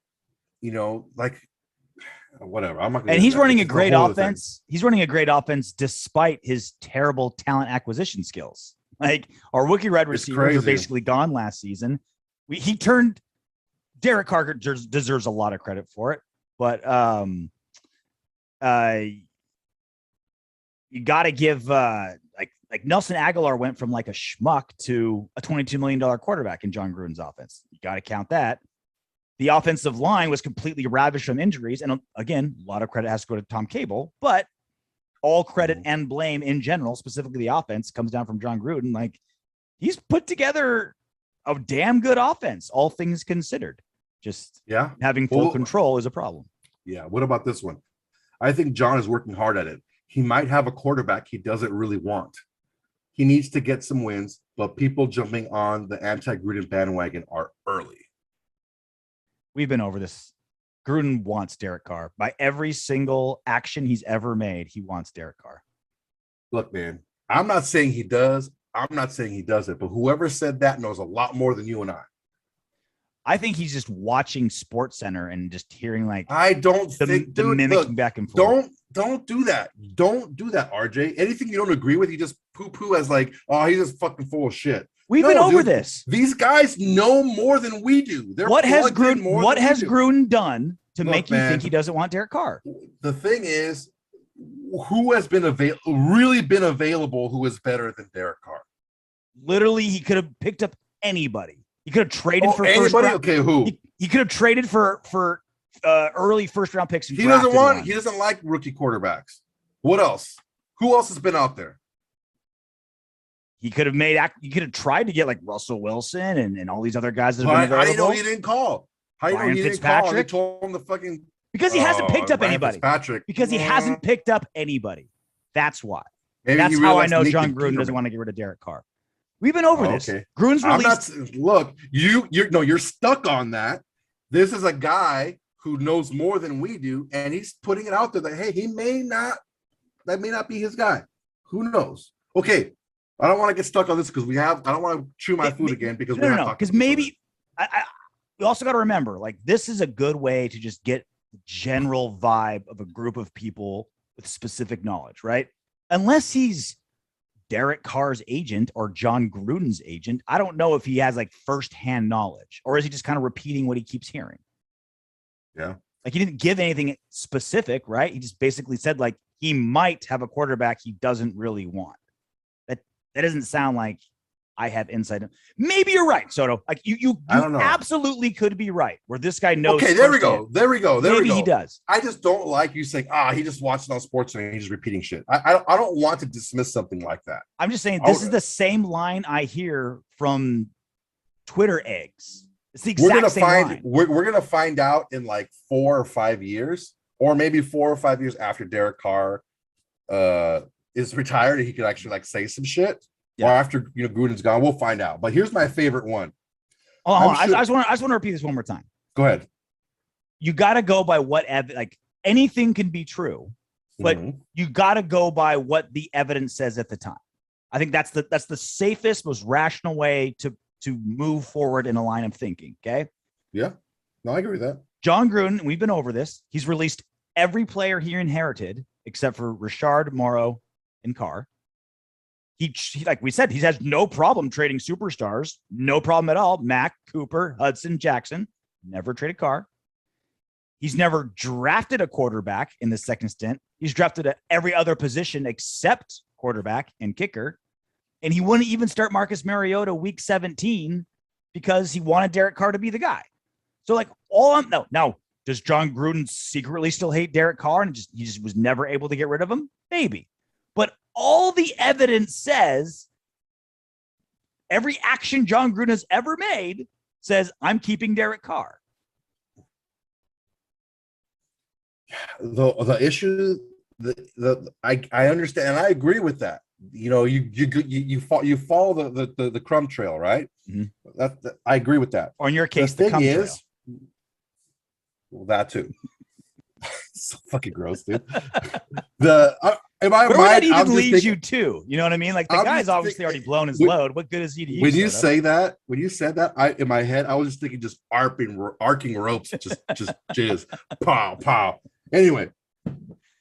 [SPEAKER 2] like whatever. I'm not.
[SPEAKER 1] And he's running a great offense. He's running a great offense despite his terrible talent acquisition skills. Like, our rookie wide receivers are basically gone last season. he turned Derek Carr deserves a lot of credit for it, but you got to give like Nelson Aguilar went from like a schmuck to a $22 million quarterback in John Gruden's offense. You got to count that. The offensive line was completely ravished from injuries. And again, a lot of credit has to go to Tom Cable, but all credit and blame in general, specifically the offense, comes down from John Gruden. Like, he's put together a damn good offense, all things considered. Just having full control is a problem.
[SPEAKER 2] Yeah. What about this one? I think John is working hard at it. He might have a quarterback he doesn't really want. He needs to get some wins, but people jumping on the anti-Gruden bandwagon are early.
[SPEAKER 1] We've been over this. Gruden wants Derek Carr. By every single action he's ever made, he wants Derek Carr.
[SPEAKER 2] Look, man, I'm not saying he does. I'm not saying he doesn't, but whoever said that knows a lot more than you and I.
[SPEAKER 1] I think he's just watching SportsCenter and just hearing like
[SPEAKER 2] I don't think
[SPEAKER 1] the mimicking
[SPEAKER 2] look,
[SPEAKER 1] back and forth.
[SPEAKER 2] Don't do that. Don't do that, RJ. Anything you don't agree with, you just poo-poo as like, oh, he's just fucking full of shit.
[SPEAKER 1] We've been over this.
[SPEAKER 2] These guys know more than we do.
[SPEAKER 1] What has Gruden done to make you think he doesn't want Derek Carr?
[SPEAKER 2] The thing is, who has been really been available who is better than Derek Carr?
[SPEAKER 1] Literally, he could have picked up anybody. He could have traded for
[SPEAKER 2] anybody.
[SPEAKER 1] First round.
[SPEAKER 2] Okay, who?
[SPEAKER 1] He could have traded for early first round picks.
[SPEAKER 2] He doesn't want. He doesn't like rookie quarterbacks. What else? Who else has been out there?
[SPEAKER 1] He could have made. He could have tried to get like Russell Wilson and all these other guys that have been available.
[SPEAKER 2] How do you know he didn't call? How do you know he didn't call? They told him the fucking
[SPEAKER 1] because he hasn't picked up anybody.
[SPEAKER 2] Patrick.
[SPEAKER 1] Because he hasn't picked up anybody. That's why. That's how I know John Gruden doesn't want to get rid of Derek Carr. We've been over this. Okay. Gruden's released.
[SPEAKER 2] Look, you're stuck on that. This is a guy who knows more than we do, and he's putting it out there that hey, that may not be his guy. Who knows? Okay, I don't want to get stuck on this because I don't want to chew my food again because
[SPEAKER 1] because maybe we also got to remember like this is a good way to just get the general vibe of a group of people with specific knowledge, right? Unless he's Derek Carr's agent or John Gruden's agent, I don't know if he has like firsthand knowledge or is he just kind of repeating what he keeps hearing?
[SPEAKER 2] Yeah.
[SPEAKER 1] Like he didn't give anything specific, right? He just basically said like he might have a quarterback he doesn't really want. That doesn't sound like I have insight. Maybe you're right, Soto. Like you absolutely could be right. Where this guy knows.
[SPEAKER 2] Okay, there we go.
[SPEAKER 1] Maybe he does.
[SPEAKER 2] I just don't like you saying, he just watched it on sports and he's just repeating shit. I don't want to dismiss something like that.
[SPEAKER 1] I'm just saying this is the same line I hear from Twitter eggs. It's the exact same line.
[SPEAKER 2] We're gonna find out in like 4 or 5 years, or maybe 4 or 5 years after Derek Carr is retired, and he could actually like say some shit. Yeah. Or after Gruden's gone, we'll find out. But here's my favorite one.
[SPEAKER 1] I just want to repeat this one more time.
[SPEAKER 2] Go ahead.
[SPEAKER 1] You got to go by what like anything can be true, but you got to go by what the evidence says at the time. I think that's the safest, most rational way to move forward in a line of thinking. Okay.
[SPEAKER 2] Yeah. No, I agree with that.
[SPEAKER 1] John Gruden, we've been over this. He's released every player he inherited except for Richard, Morrow, and Carr. He, like we said, he has no problem trading superstars. No problem at all. Mack, Cooper, Hudson, Jackson. Never traded Carr. He's never drafted a quarterback in the second stint. He's drafted at every other position except quarterback and kicker. And he wouldn't even start Marcus Mariota week 17 because he wanted Derek Carr to be the guy. So like now, does John Gruden secretly still hate Derek Carr and he just was never able to get rid of him? Maybe. But all the evidence says every action John Gruden has ever made says I'm keeping Derek Carr.
[SPEAKER 2] The issue, I understand and I agree with that. You follow the crumb trail, right? Mm-hmm. I agree with that.
[SPEAKER 1] Or in your case, the thing is,
[SPEAKER 2] that too. So fucking gross, dude. Where
[SPEAKER 1] would that even lead you to? You know what I mean? Like the guy's obviously already blown his load. What good is he to you?
[SPEAKER 2] When you said that, in my head, I was just thinking just arcing ropes, just jizz, pow, pow. Anyway,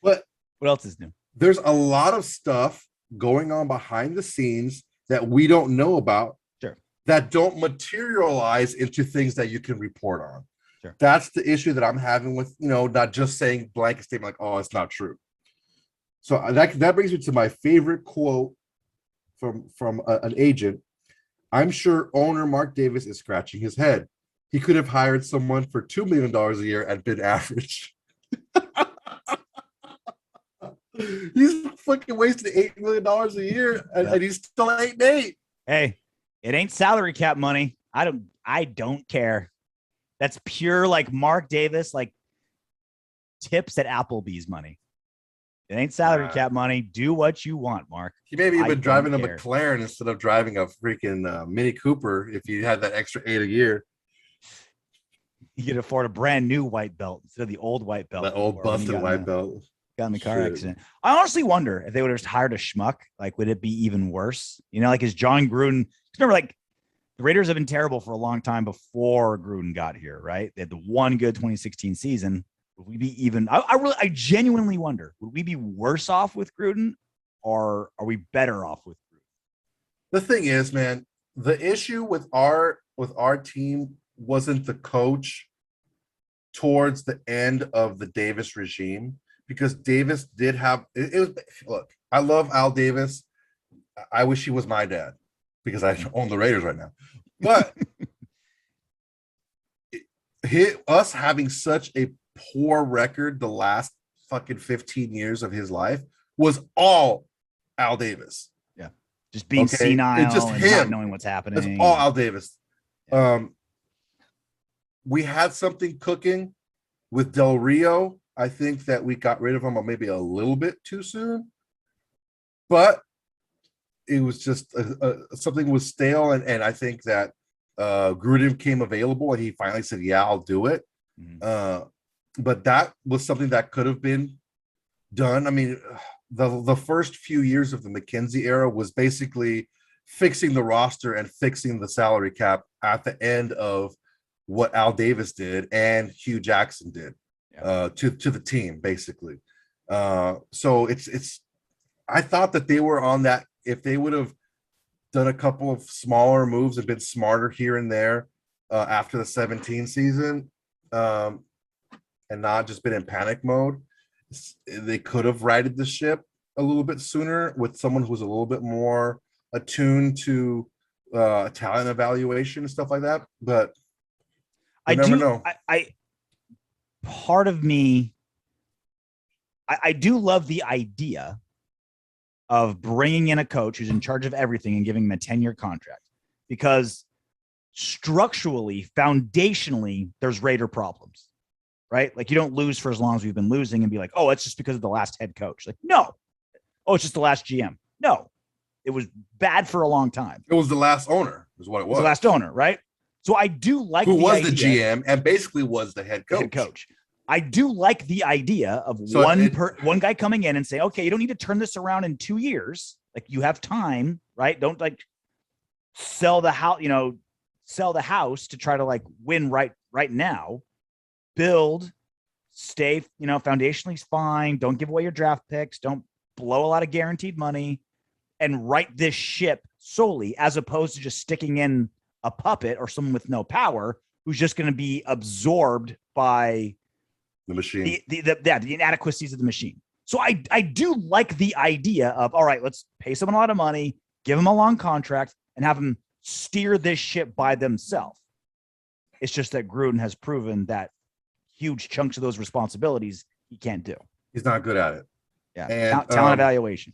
[SPEAKER 2] what
[SPEAKER 1] else is new?
[SPEAKER 2] There's a lot of stuff going on behind the scenes that we don't know about.
[SPEAKER 1] Sure.
[SPEAKER 2] that don't materialize into things that you can report on.
[SPEAKER 1] Sure.
[SPEAKER 2] That's the issue that I'm having with, not just saying blanket statement like, oh, it's not true. So that brings me to my favorite quote from an agent. I'm sure owner Mark Davis is scratching his head. He could have hired someone for $2 million a year and been average. He's fucking wasted $8 million a year, and he's still 8-8.
[SPEAKER 1] Hey, it ain't salary cap money. I don't care. That's pure like Mark Davis, like tips at Applebee's money. It ain't salary cap money. Do what you want, Mark.
[SPEAKER 2] He maybe have been driving a McLaren instead of driving a freaking Mini Cooper if you had that extra 8 a year.
[SPEAKER 1] You could afford a brand new white belt instead of the old white belt.
[SPEAKER 2] That old busted white belt.
[SPEAKER 1] Got in the car accident. I honestly wonder if they would have just hired a schmuck. Like, would it be even worse? Like, is John Gruden? Remember, like, the Raiders have been terrible for a long time before Gruden got here, right? They had the one good 2016 season. Would we be even? I genuinely wonder, would we be worse off with Gruden, or are we better off with Gruden?
[SPEAKER 2] The thing is, man, the issue with our team wasn't the coach towards the end of the Davis regime, because Davis did have it was. Look, I love Al Davis. I wish he was my dad because I own the Raiders right now, but us having such a poor record the last fucking 15 years of his life was all Al Davis.
[SPEAKER 1] Yeah. Just being senile,
[SPEAKER 2] it's just
[SPEAKER 1] and
[SPEAKER 2] him
[SPEAKER 1] not knowing what's happening.
[SPEAKER 2] It's all Al Davis.
[SPEAKER 1] Yeah.
[SPEAKER 2] We had something cooking with Del Rio. I think that we got rid of him maybe a little bit too soon, but it was just something was stale. And I think that Gruden came available and he finally said, yeah, I'll do it. Mm-hmm. But that was something that could have been done. I mean, the first few years of the McKenzie era was basically fixing the roster and fixing the salary cap at the end of what Al Davis did and Hugh Jackson did to the team, basically. So it's I thought that they were on that. If they would have done a couple of smaller moves and been smarter here and there after the 17 season, and not just been in panic mode, they could have righted the ship a little bit sooner with someone who's a little bit more attuned to talent evaluation and stuff like that. But I never know.
[SPEAKER 1] Part of me, I do love the idea of bringing in a coach who's in charge of everything and giving him a 10-year contract, because structurally, foundationally, there's Raider problems, right? Like, you don't lose for as long as we've been losing and be like, oh, it's just because of the last head coach. Like, no. Oh, it's just the last GM. No, it was bad for a long time.
[SPEAKER 2] It was the last owner is what it was.
[SPEAKER 1] The last owner, right? So I do like
[SPEAKER 2] who was the GM and basically was the head coach.
[SPEAKER 1] I do like the idea of one guy coming in and saying, okay, you don't need to turn this around in 2 years. Like, you have time, right? Don't like sell the house, sell the house to try to like win right now. Build, stay, foundationally fine. Don't give away your draft picks. Don't blow a lot of guaranteed money, and right this ship solely, as opposed to just sticking in a puppet or someone with no power who's just going to be absorbed by
[SPEAKER 2] the machine,
[SPEAKER 1] the inadequacies of the machine. So I do like the idea of, all right, let's pay someone a lot of money, give them a long contract, and have them steer this ship by themselves. It's just that Gruden has proven that huge chunks of those responsibilities he can't do.
[SPEAKER 2] He's not good at it.
[SPEAKER 1] Yeah, and talent evaluation.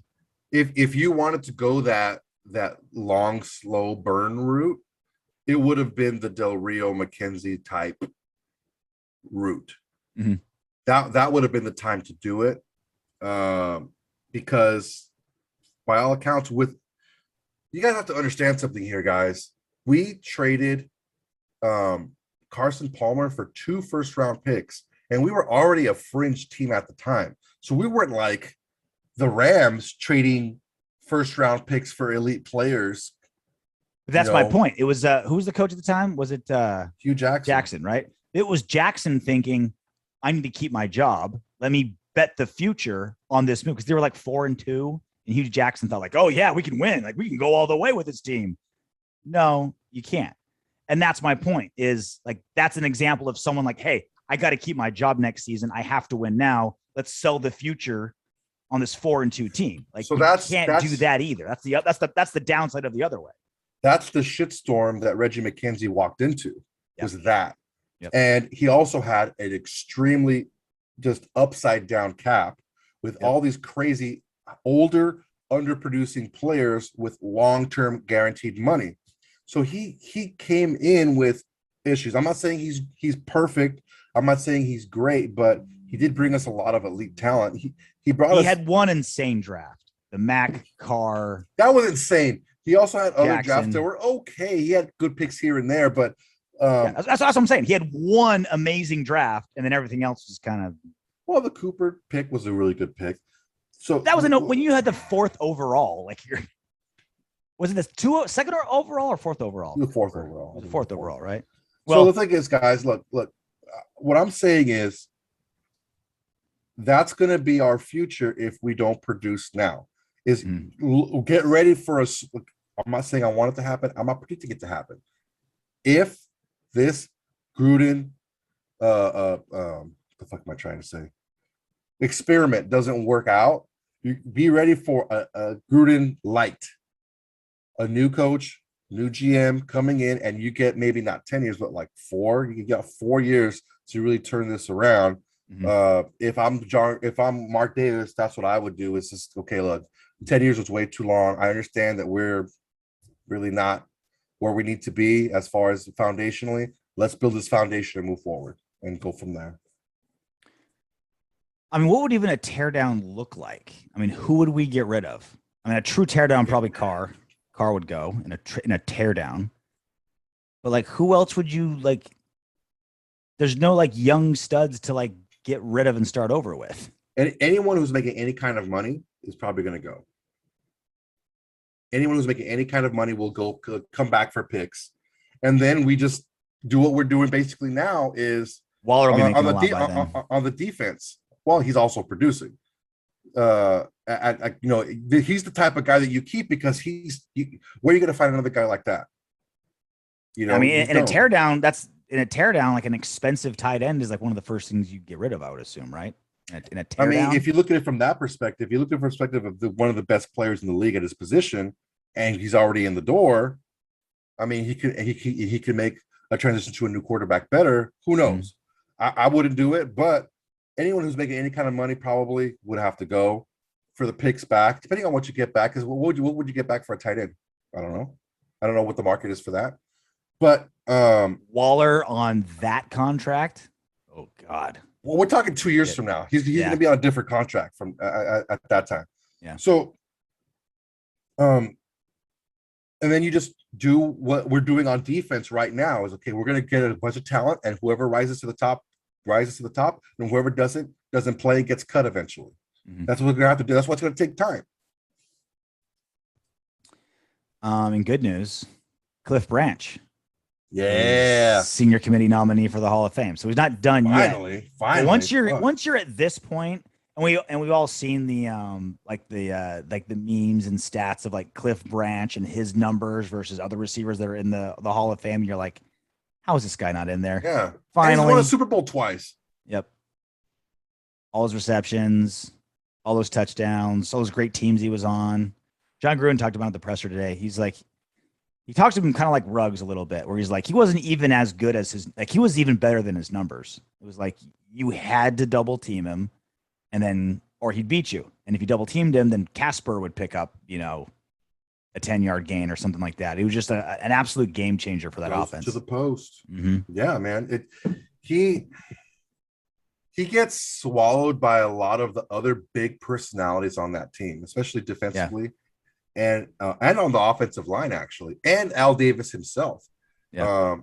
[SPEAKER 2] If you wanted to go that long, slow burn route, it would have been the Del Rio McKenzie type route.
[SPEAKER 1] Mm-hmm.
[SPEAKER 2] That would have been the time to do it, because by all accounts, you guys have to understand something here, guys. We traded Carson Palmer for 2 first-round picks, and we were already a fringe team at the time. So we weren't like the Rams trading first-round picks for elite players.
[SPEAKER 1] But that's my point. It was who was the coach at the time? Was it
[SPEAKER 2] Hugh Jackson?
[SPEAKER 1] Jackson, right? It was Jackson thinking, I need to keep my job. Let me bet the future on this move, because they were like 4-2, and Hugh Jackson thought like, oh yeah, we can win. Like, we can go all the way with this team. No, you can't. And that's my point is like, that's an example of someone like, hey, I got to keep my job next season. I have to win now. Let's sell the future on this 4-2 team. Like,
[SPEAKER 2] So
[SPEAKER 1] you
[SPEAKER 2] that's
[SPEAKER 1] can't do that either. That's the downside of the other way.
[SPEAKER 2] That's the shitstorm that Reggie McKenzie walked into. Was that.
[SPEAKER 1] Yep.
[SPEAKER 2] And he also had an extremely just upside down cap with all these crazy older underproducing players with long-term guaranteed money. So he came in with issues. I'm not saying he's perfect. I'm not saying he's great, but he did bring us a lot of elite talent. He
[SPEAKER 1] had one insane draft, the Mack Carr.
[SPEAKER 2] That was insane. He also had other
[SPEAKER 1] Jackson.
[SPEAKER 2] drafts that were okay. He had good picks here and there, but
[SPEAKER 1] that's what I'm saying. He had one amazing draft, and then everything else was kind of.
[SPEAKER 2] Well, the Cooper pick was a really good pick. So
[SPEAKER 1] that was when you had the 4th overall. Like was it the second overall or 4th overall?
[SPEAKER 2] The 4th overall.
[SPEAKER 1] The 4th overall, right?
[SPEAKER 2] Well, so the thing is, guys, look. What I'm saying is, that's going to be our future if we don't produce now. Is get ready for us. I'm not saying I want it to happen. I'm not predicting it to happen. If this Gruden, the fuck am I trying to say? Experiment doesn't work out, you be ready for a Gruden light, a new coach, new GM coming in, and you get maybe not 10 years, but like 4. You can get 4 years to really turn this around. If I'm Mark Davis, that's what I would do. Is just, okay, look, 10 years was way too long. I understand that we're really not where we need to be as far as foundationally. Let's build this foundation and move forward and go from there.
[SPEAKER 1] I mean, what would even a teardown look like? I mean, who would we get rid of? I mean, a true teardown, probably Carr. Carr would go in a teardown. But like, who else would you like? There's no like young studs to like get rid of and start over with.
[SPEAKER 2] And anyone who's making any kind of money is probably going to go. Anyone who's making any kind of money will come back for picks, and then we just do what we're doing basically now is
[SPEAKER 1] Waller will be
[SPEAKER 2] on the defense. Well, he's also producing. He's the type of guy that you keep because where are you going to find another guy like that?
[SPEAKER 1] I mean, in a teardown, like an expensive tight end is like one of the first things you get rid of, I would assume, right? In a teardown.
[SPEAKER 2] I mean, if you look at it from that perspective, you look at the perspective of one of the best players in the league at his position, and he's already in the door. I mean, he can make a transition to a new quarterback better. Who knows? I wouldn't do it, but anyone who's making any kind of money probably would have to go for the picks back, depending on what you get back. Because what would you get back for a tight end? I don't know. I don't know what the market is for that. But
[SPEAKER 1] Waller on that contract. Oh God.
[SPEAKER 2] Well, we're talking 2 years from now. He's going to be on a different contract from at that time.
[SPEAKER 1] Yeah.
[SPEAKER 2] So, and then you just do what we're doing on defense right now. Is okay. We're going to get a bunch of talent, and whoever rises to the top, and whoever doesn't play gets cut eventually. That's what we're going to have to do. That's what's going to take time.
[SPEAKER 1] In good news, Cliff Branch.
[SPEAKER 2] Yeah,
[SPEAKER 1] senior committee nominee for the Hall of Fame. So he's not done yet.
[SPEAKER 2] Finally,
[SPEAKER 1] once you're at this point, and we've all seen the the memes and stats of like Cliff Branch and his numbers versus other receivers that are in the Hall of Fame. And you're like, how is this guy not in there?
[SPEAKER 2] Yeah,
[SPEAKER 1] finally,
[SPEAKER 2] and he's won a Super Bowl twice.
[SPEAKER 1] Yep. All his receptions, all those touchdowns, all those great teams he was on. John Gruden talked about it at the presser today. He's like, he talks to him kind of like Ruggs a little bit, where he's like, he wasn't even as good as he was even better than his numbers. It was like, you had to double team him or he'd beat you. And if you double teamed him, then Casper would pick up, a 10-yard gain or something like that. It was just an absolute game changer for that offense.
[SPEAKER 2] To the post. Yeah, man. He gets swallowed by a lot of the other big personalities on that team, especially defensively. Yeah. And on the offensive line, actually, and Al Davis himself. Yeah.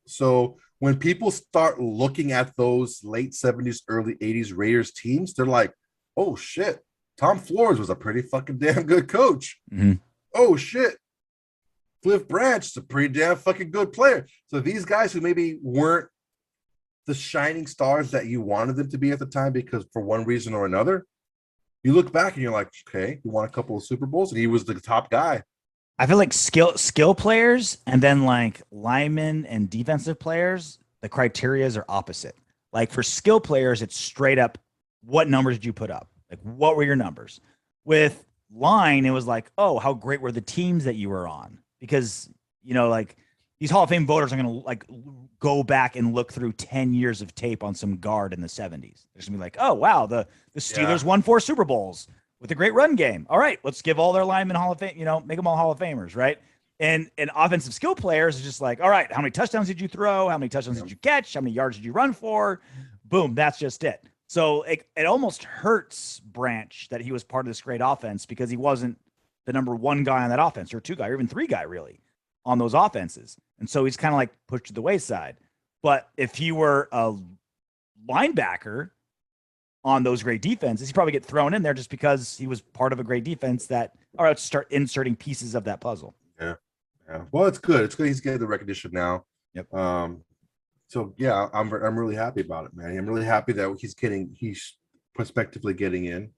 [SPEAKER 2] So when people start looking at those late 70s, early 80s Raiders teams, they're like, oh, shit, Tom Flores was a pretty fucking damn good coach. Oh, shit, Cliff Branch is a pretty damn fucking good player. So these guys who maybe weren't the shining stars that you wanted them to be at the time because for one reason or another, you look back and you're like, okay, he won a couple of Super Bowls and he was the top guy.
[SPEAKER 1] I feel like skill players and then like linemen and defensive players, the criterias are opposite. Like for skill players, it's straight up, what numbers did you put up? Like what were your numbers? With line, it was like, oh, how great were the teams that you were on? Because like these Hall of Fame voters are gonna like go back and look through 10 years of tape on some guard in the 70s. They're gonna be like, oh wow, the Steelers won 4 Super Bowls with a great run game. All right, let's give all their linemen Hall of Fame, make them all Hall of Famers, right? And offensive skill players is just like, all right, how many touchdowns did you throw? How many touchdowns did you catch? How many yards did you run for? Boom, that's just it. So it almost hurts Branch that he was part of this great offense because he wasn't the number 1 guy on that offense, or 2 guy, or even 3 guy really on those offenses. And so he's kind of like pushed to the wayside. But if he were a linebacker on those great defenses, he'd probably get thrown in there just because he was part of a great defense that, all right, let's start inserting pieces of that puzzle.
[SPEAKER 2] Yeah. Well, it's good. It's good he's getting the recognition now.
[SPEAKER 1] Yep.
[SPEAKER 2] So yeah, I'm really happy about it, man. I'm really happy that he's prospectively getting in,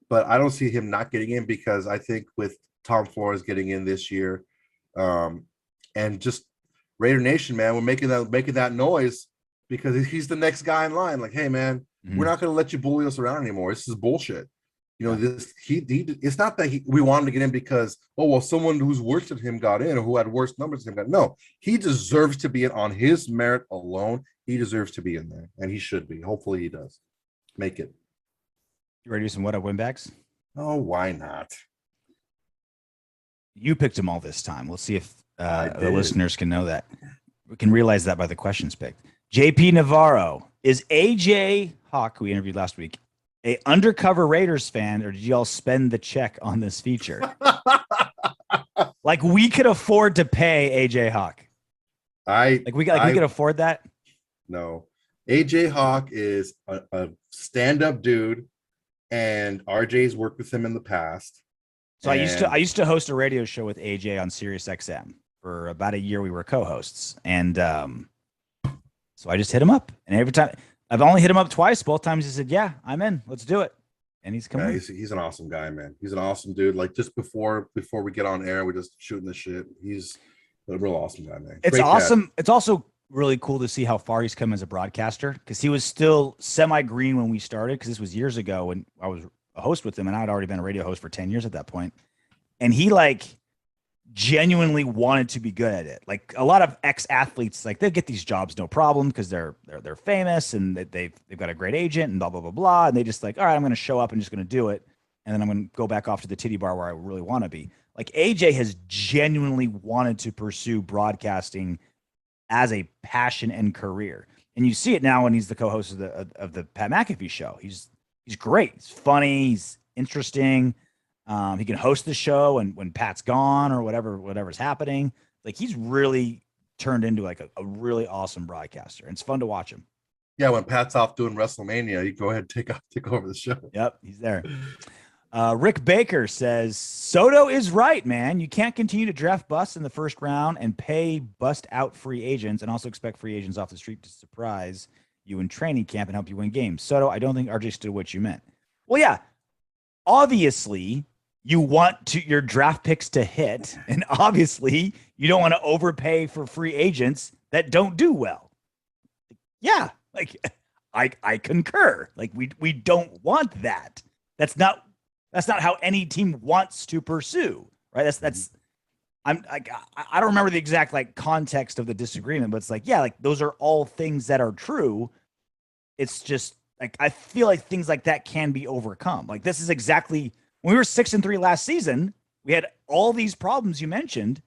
[SPEAKER 2] but I don't see him not getting in because I think with Tom Flores getting in this year, and just Raider Nation, man, we're making that noise because he's the next guy in line. Like, hey, man, we're not going to let you bully us around anymore. This is bullshit. It's not that we want him to get in because, oh, well, someone who's worse than him got in or who had worse numbers than him got in. No, he deserves to be in on his merit alone. He deserves to be in there, and he should be. Hopefully he does. Make it.
[SPEAKER 1] You ready to do some what up Windbags?
[SPEAKER 2] Oh, why not?
[SPEAKER 1] You picked them all this time. We'll see if the listeners can know that. We can realize that by the questions picked. JP Navarro, is AJ Hawk, who we interviewed last week, a undercover Raiders fan, or did y'all spend the check on this feature? Like we could afford to pay AJ Hawk. We could afford that.
[SPEAKER 2] No, AJ Hawk is a stand-up dude, and RJ's worked with him in the past.
[SPEAKER 1] So I used to host a radio show with AJ on Sirius XM for about a year. We were co-hosts, and so I just hit him up, and every time I've only hit him up twice. Both times he said, "Yeah, I'm in. Let's do it." And he's coming.
[SPEAKER 2] Yeah, he's an awesome guy, man. He's an awesome dude. Like just before we get on air, we're just shooting the shit. He's a real awesome guy, man.
[SPEAKER 1] It's awesome. Dad. It's also really cool to see how far he's come as a broadcaster because he was still semi-green when we started because this was years ago when I was a host with him, and I'd already been a radio host for 10 years at that point. And he like genuinely wanted to be good at it. Like a lot of ex-athletes, like they'll get these jobs no problem because they're famous and they've got a great agent and blah blah blah blah, and they just like, all right, I'm going to show up and just going to do it, and then I'm going to go back off to the titty bar where I really want to be. Like AJ has genuinely wanted to pursue broadcasting as a passion and career, and you see it now when he's the co-host of the Pat McAfee show. He's great. He's funny. He's interesting. He can host the show and when Pat's gone or whatever's happening. Like he's really turned into like a really awesome broadcaster. And it's fun to watch him.
[SPEAKER 2] Yeah, when Pat's off doing WrestleMania, you go ahead and take over the show.
[SPEAKER 1] Yep, he's there. Rick Baker says, Soto is right, man. You can't continue to draft busts in the first round and pay bust out free agents and also expect free agents off the street to surprise you in training camp and help you win games. Soto, I don't think RJ stood what you meant. Well, yeah, obviously you want your draft picks to hit, and obviously you don't want to overpay for free agents that don't do well. Yeah, like I concur. Like we don't want that. That's not how any team wants to pursue, right? I don't remember the exact like context of the disagreement, but it's like, yeah, like those are all things that are true. It's just like I feel like things like that can be overcome. Like this is exactly when we were 6-3 last season, we had all these problems you mentioned,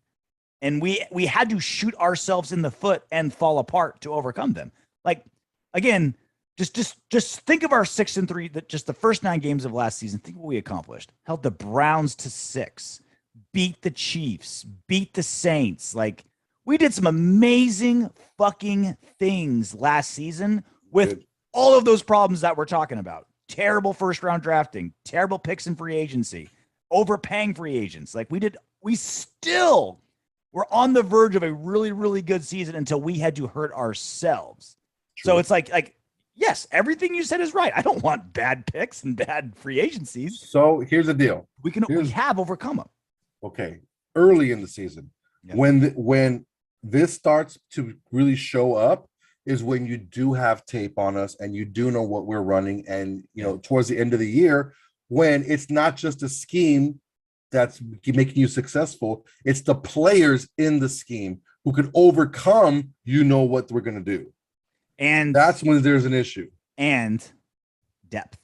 [SPEAKER 1] and we had to shoot ourselves in the foot and fall apart to overcome them. Like again, just think of our 6-3, just the first 9 games of last season. Think what we accomplished. Held the Browns to 6, beat the Chiefs, beat the Saints. Like we did some amazing fucking things last season with all of those problems that we're talking about. Terrible first round drafting, terrible picks in free agency, overpaying free agents. Like we still were on the verge of a really, really good season until we had to hurt ourselves. True. So it's like, yes, everything you said is right. I don't want bad picks and bad free agencies.
[SPEAKER 2] So here's the deal.
[SPEAKER 1] We have overcome them.
[SPEAKER 2] Okay. early in the season.
[SPEAKER 1] Yep.
[SPEAKER 2] When this starts to really show up is when you do have tape on us and you do know what we're running, and towards the end of the year, when it's not just a scheme that's making you successful, it's the players in the scheme who can overcome what we're going to do,
[SPEAKER 1] and
[SPEAKER 2] that's when there's an issue.
[SPEAKER 1] And depth.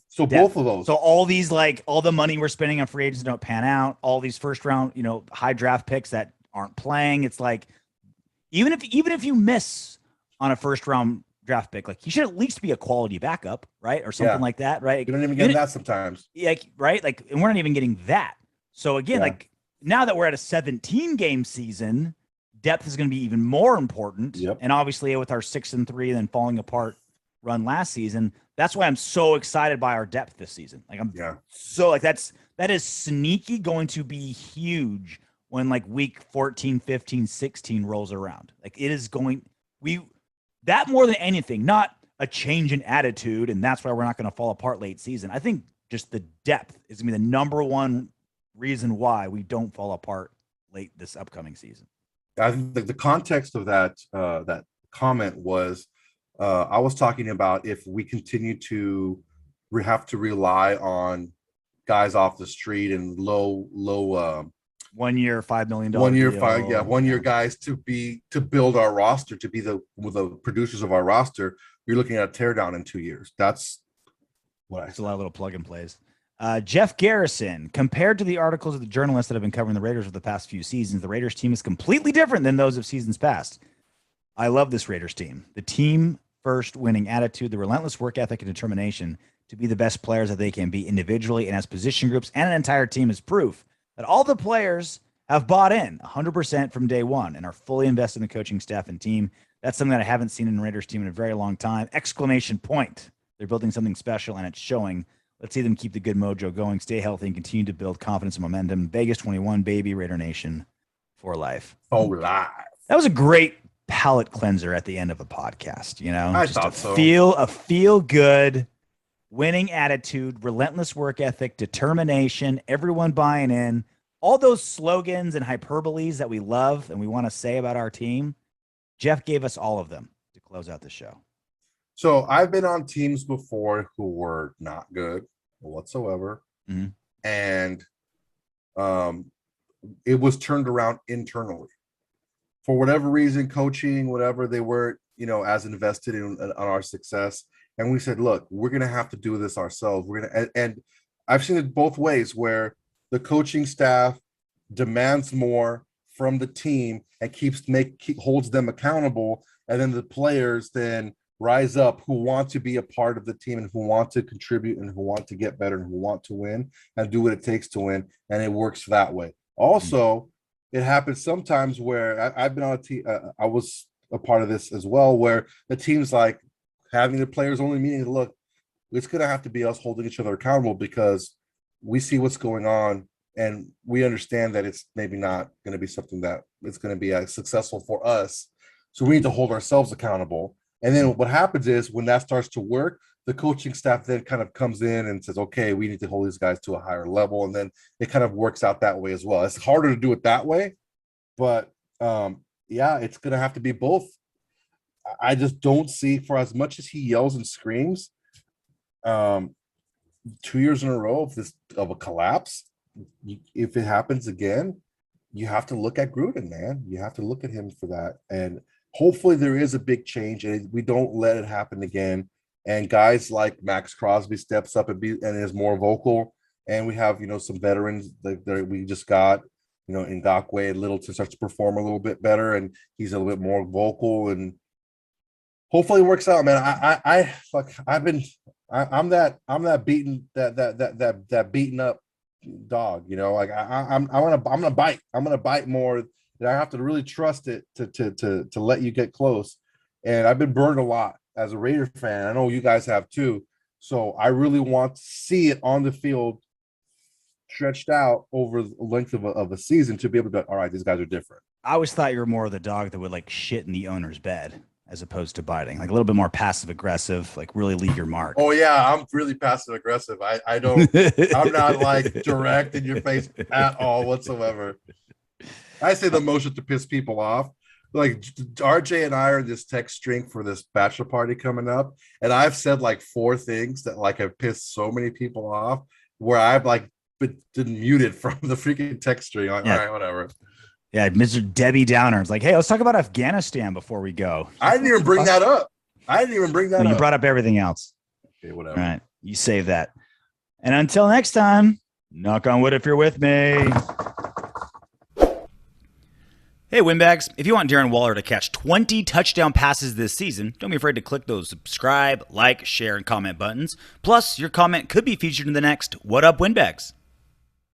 [SPEAKER 2] So both of those.
[SPEAKER 1] So all these, all the money we're spending on free agents don't pan out, all these first round high draft picks that aren't playing, it's like even if you miss on a first round draft pick, you should at least be a quality backup, right? Or something like that, right?
[SPEAKER 2] You don't even get that sometimes.
[SPEAKER 1] Yeah, right? And we're not even getting that. So again, now that we're at a 17-game season, depth is going to be even more important.
[SPEAKER 2] Yep.
[SPEAKER 1] And obviously with our 6-3 and then falling apart run last season, that's why I'm so excited by our depth this season. That is sneaky going to be huge when week 14, 15, 16 rolls around. It is going, that more than anything, not a change in attitude, and that's why we're not going to fall apart late season. I think just the depth is going to be the number one reason why we don't fall apart late this upcoming season.
[SPEAKER 2] I think the context of that comment was, I was talking about if we continue to have to rely on guys off the street and low
[SPEAKER 1] 1 year, $5 million.
[SPEAKER 2] 1 year, deal. 1 year guys to build our roster, to be the producers of our roster. You're looking at a teardown in 2 years. That's what
[SPEAKER 1] It's a lot of little plug and plays. Jeff Garrison, compared to the articles of the journalists that have been covering the Raiders for the past few seasons, the Raiders team is completely different than those of seasons past. I love this Raiders team. The team first winning attitude, the relentless work ethic and determination to be the best players that they can be individually and as position groups and an entire team is proof that all the players have bought in 100% from day one and are fully invested in the coaching staff and team. That's something that I haven't seen in a Raiders team in a very long time. Exclamation point. They're building something special and it's showing. Let's see them keep the good mojo going, stay healthy, and continue to build confidence and momentum. Vegas 21, baby, Raider Nation for life.
[SPEAKER 2] For life.
[SPEAKER 1] That was a great palate cleanser at the end of a podcast,
[SPEAKER 2] I thought so.
[SPEAKER 1] A feel good, winning attitude, relentless work ethic, determination, everyone buying in, all those slogans and hyperboles that we love and we want to say about our team. Jeff gave us all of them to close out the show.
[SPEAKER 2] So I've been on teams before who were not good whatsoever.
[SPEAKER 1] Mm-hmm.
[SPEAKER 2] And it was turned around internally. For whatever reason, coaching, whatever, they weren't, as invested in our success. And we said, look, we're going to have to do this ourselves. And I've seen it both ways, where the coaching staff demands more from the team and holds them accountable. And then the players then rise up who want to be a part of the team and who want to contribute and who want to get better and who want to win and do what it takes to win. And it works that way. Also, it happens sometimes where I've been on a team. I was a part of this as well, where the team's having the players only meeting. Look, it's going to have to be us holding each other accountable because we see what's going on and we understand that it's maybe not going to be something that it's going to be as successful for us. So we need to hold ourselves accountable. And then what happens is when that starts to work, the coaching staff then kind of comes in and says, okay, we need to hold these guys to a higher level. And then it kind of works out that way as well. It's harder to do it that way, but it's going to have to be both. I just don't see, for as much as he yells and screams, 2 years in a row of a collapse, if it happens again, you have to look at Gruden, man. You have to look at him for that. And hopefully there is a big change and we don't let it happen again. And guys like Max Crosby steps up and is more vocal. And we have, some veterans that we just got, Ngakoue and Littleton starts to perform a little bit better and he's a little bit more vocal and hopefully it works out, man. I'm that beaten up dog, I'm gonna bite. I'm gonna bite more. And I have to really trust it to let you get close. And I've been burned a lot as a Raider fan. I know you guys have too. So I really want to see it on the field stretched out over the length of a season to be able to be, all right, these guys are different.
[SPEAKER 1] I always thought you were more of the dog that would shit in the owner's bed. as opposed to biting, like a little bit more passive aggressive, like really leave your mark.
[SPEAKER 2] Oh yeah, I'm really passive aggressive. I don't. I'm not like direct in your face at all whatsoever. I say the motion to piss people off. Like RJ and I are in this text string for this bachelor party coming up, and I've said like 4 things that like have pissed so many people off, where I've like been muted from the freaking text string. Like, all right, whatever.
[SPEAKER 1] Yeah, Mr. Debbie Downer. It's like, hey, let's talk about Afghanistan before we go.
[SPEAKER 2] I didn't even bring that up.
[SPEAKER 1] You brought up everything else.
[SPEAKER 2] Okay, whatever.
[SPEAKER 1] All right, you save that. And until next time, knock on wood if you're with me. Hey, Windbags, if you want Darren Waller to catch 20 touchdown passes this season, don't be afraid to click those subscribe, like, share, and comment buttons. Plus, your comment could be featured in the next What Up, Windbags?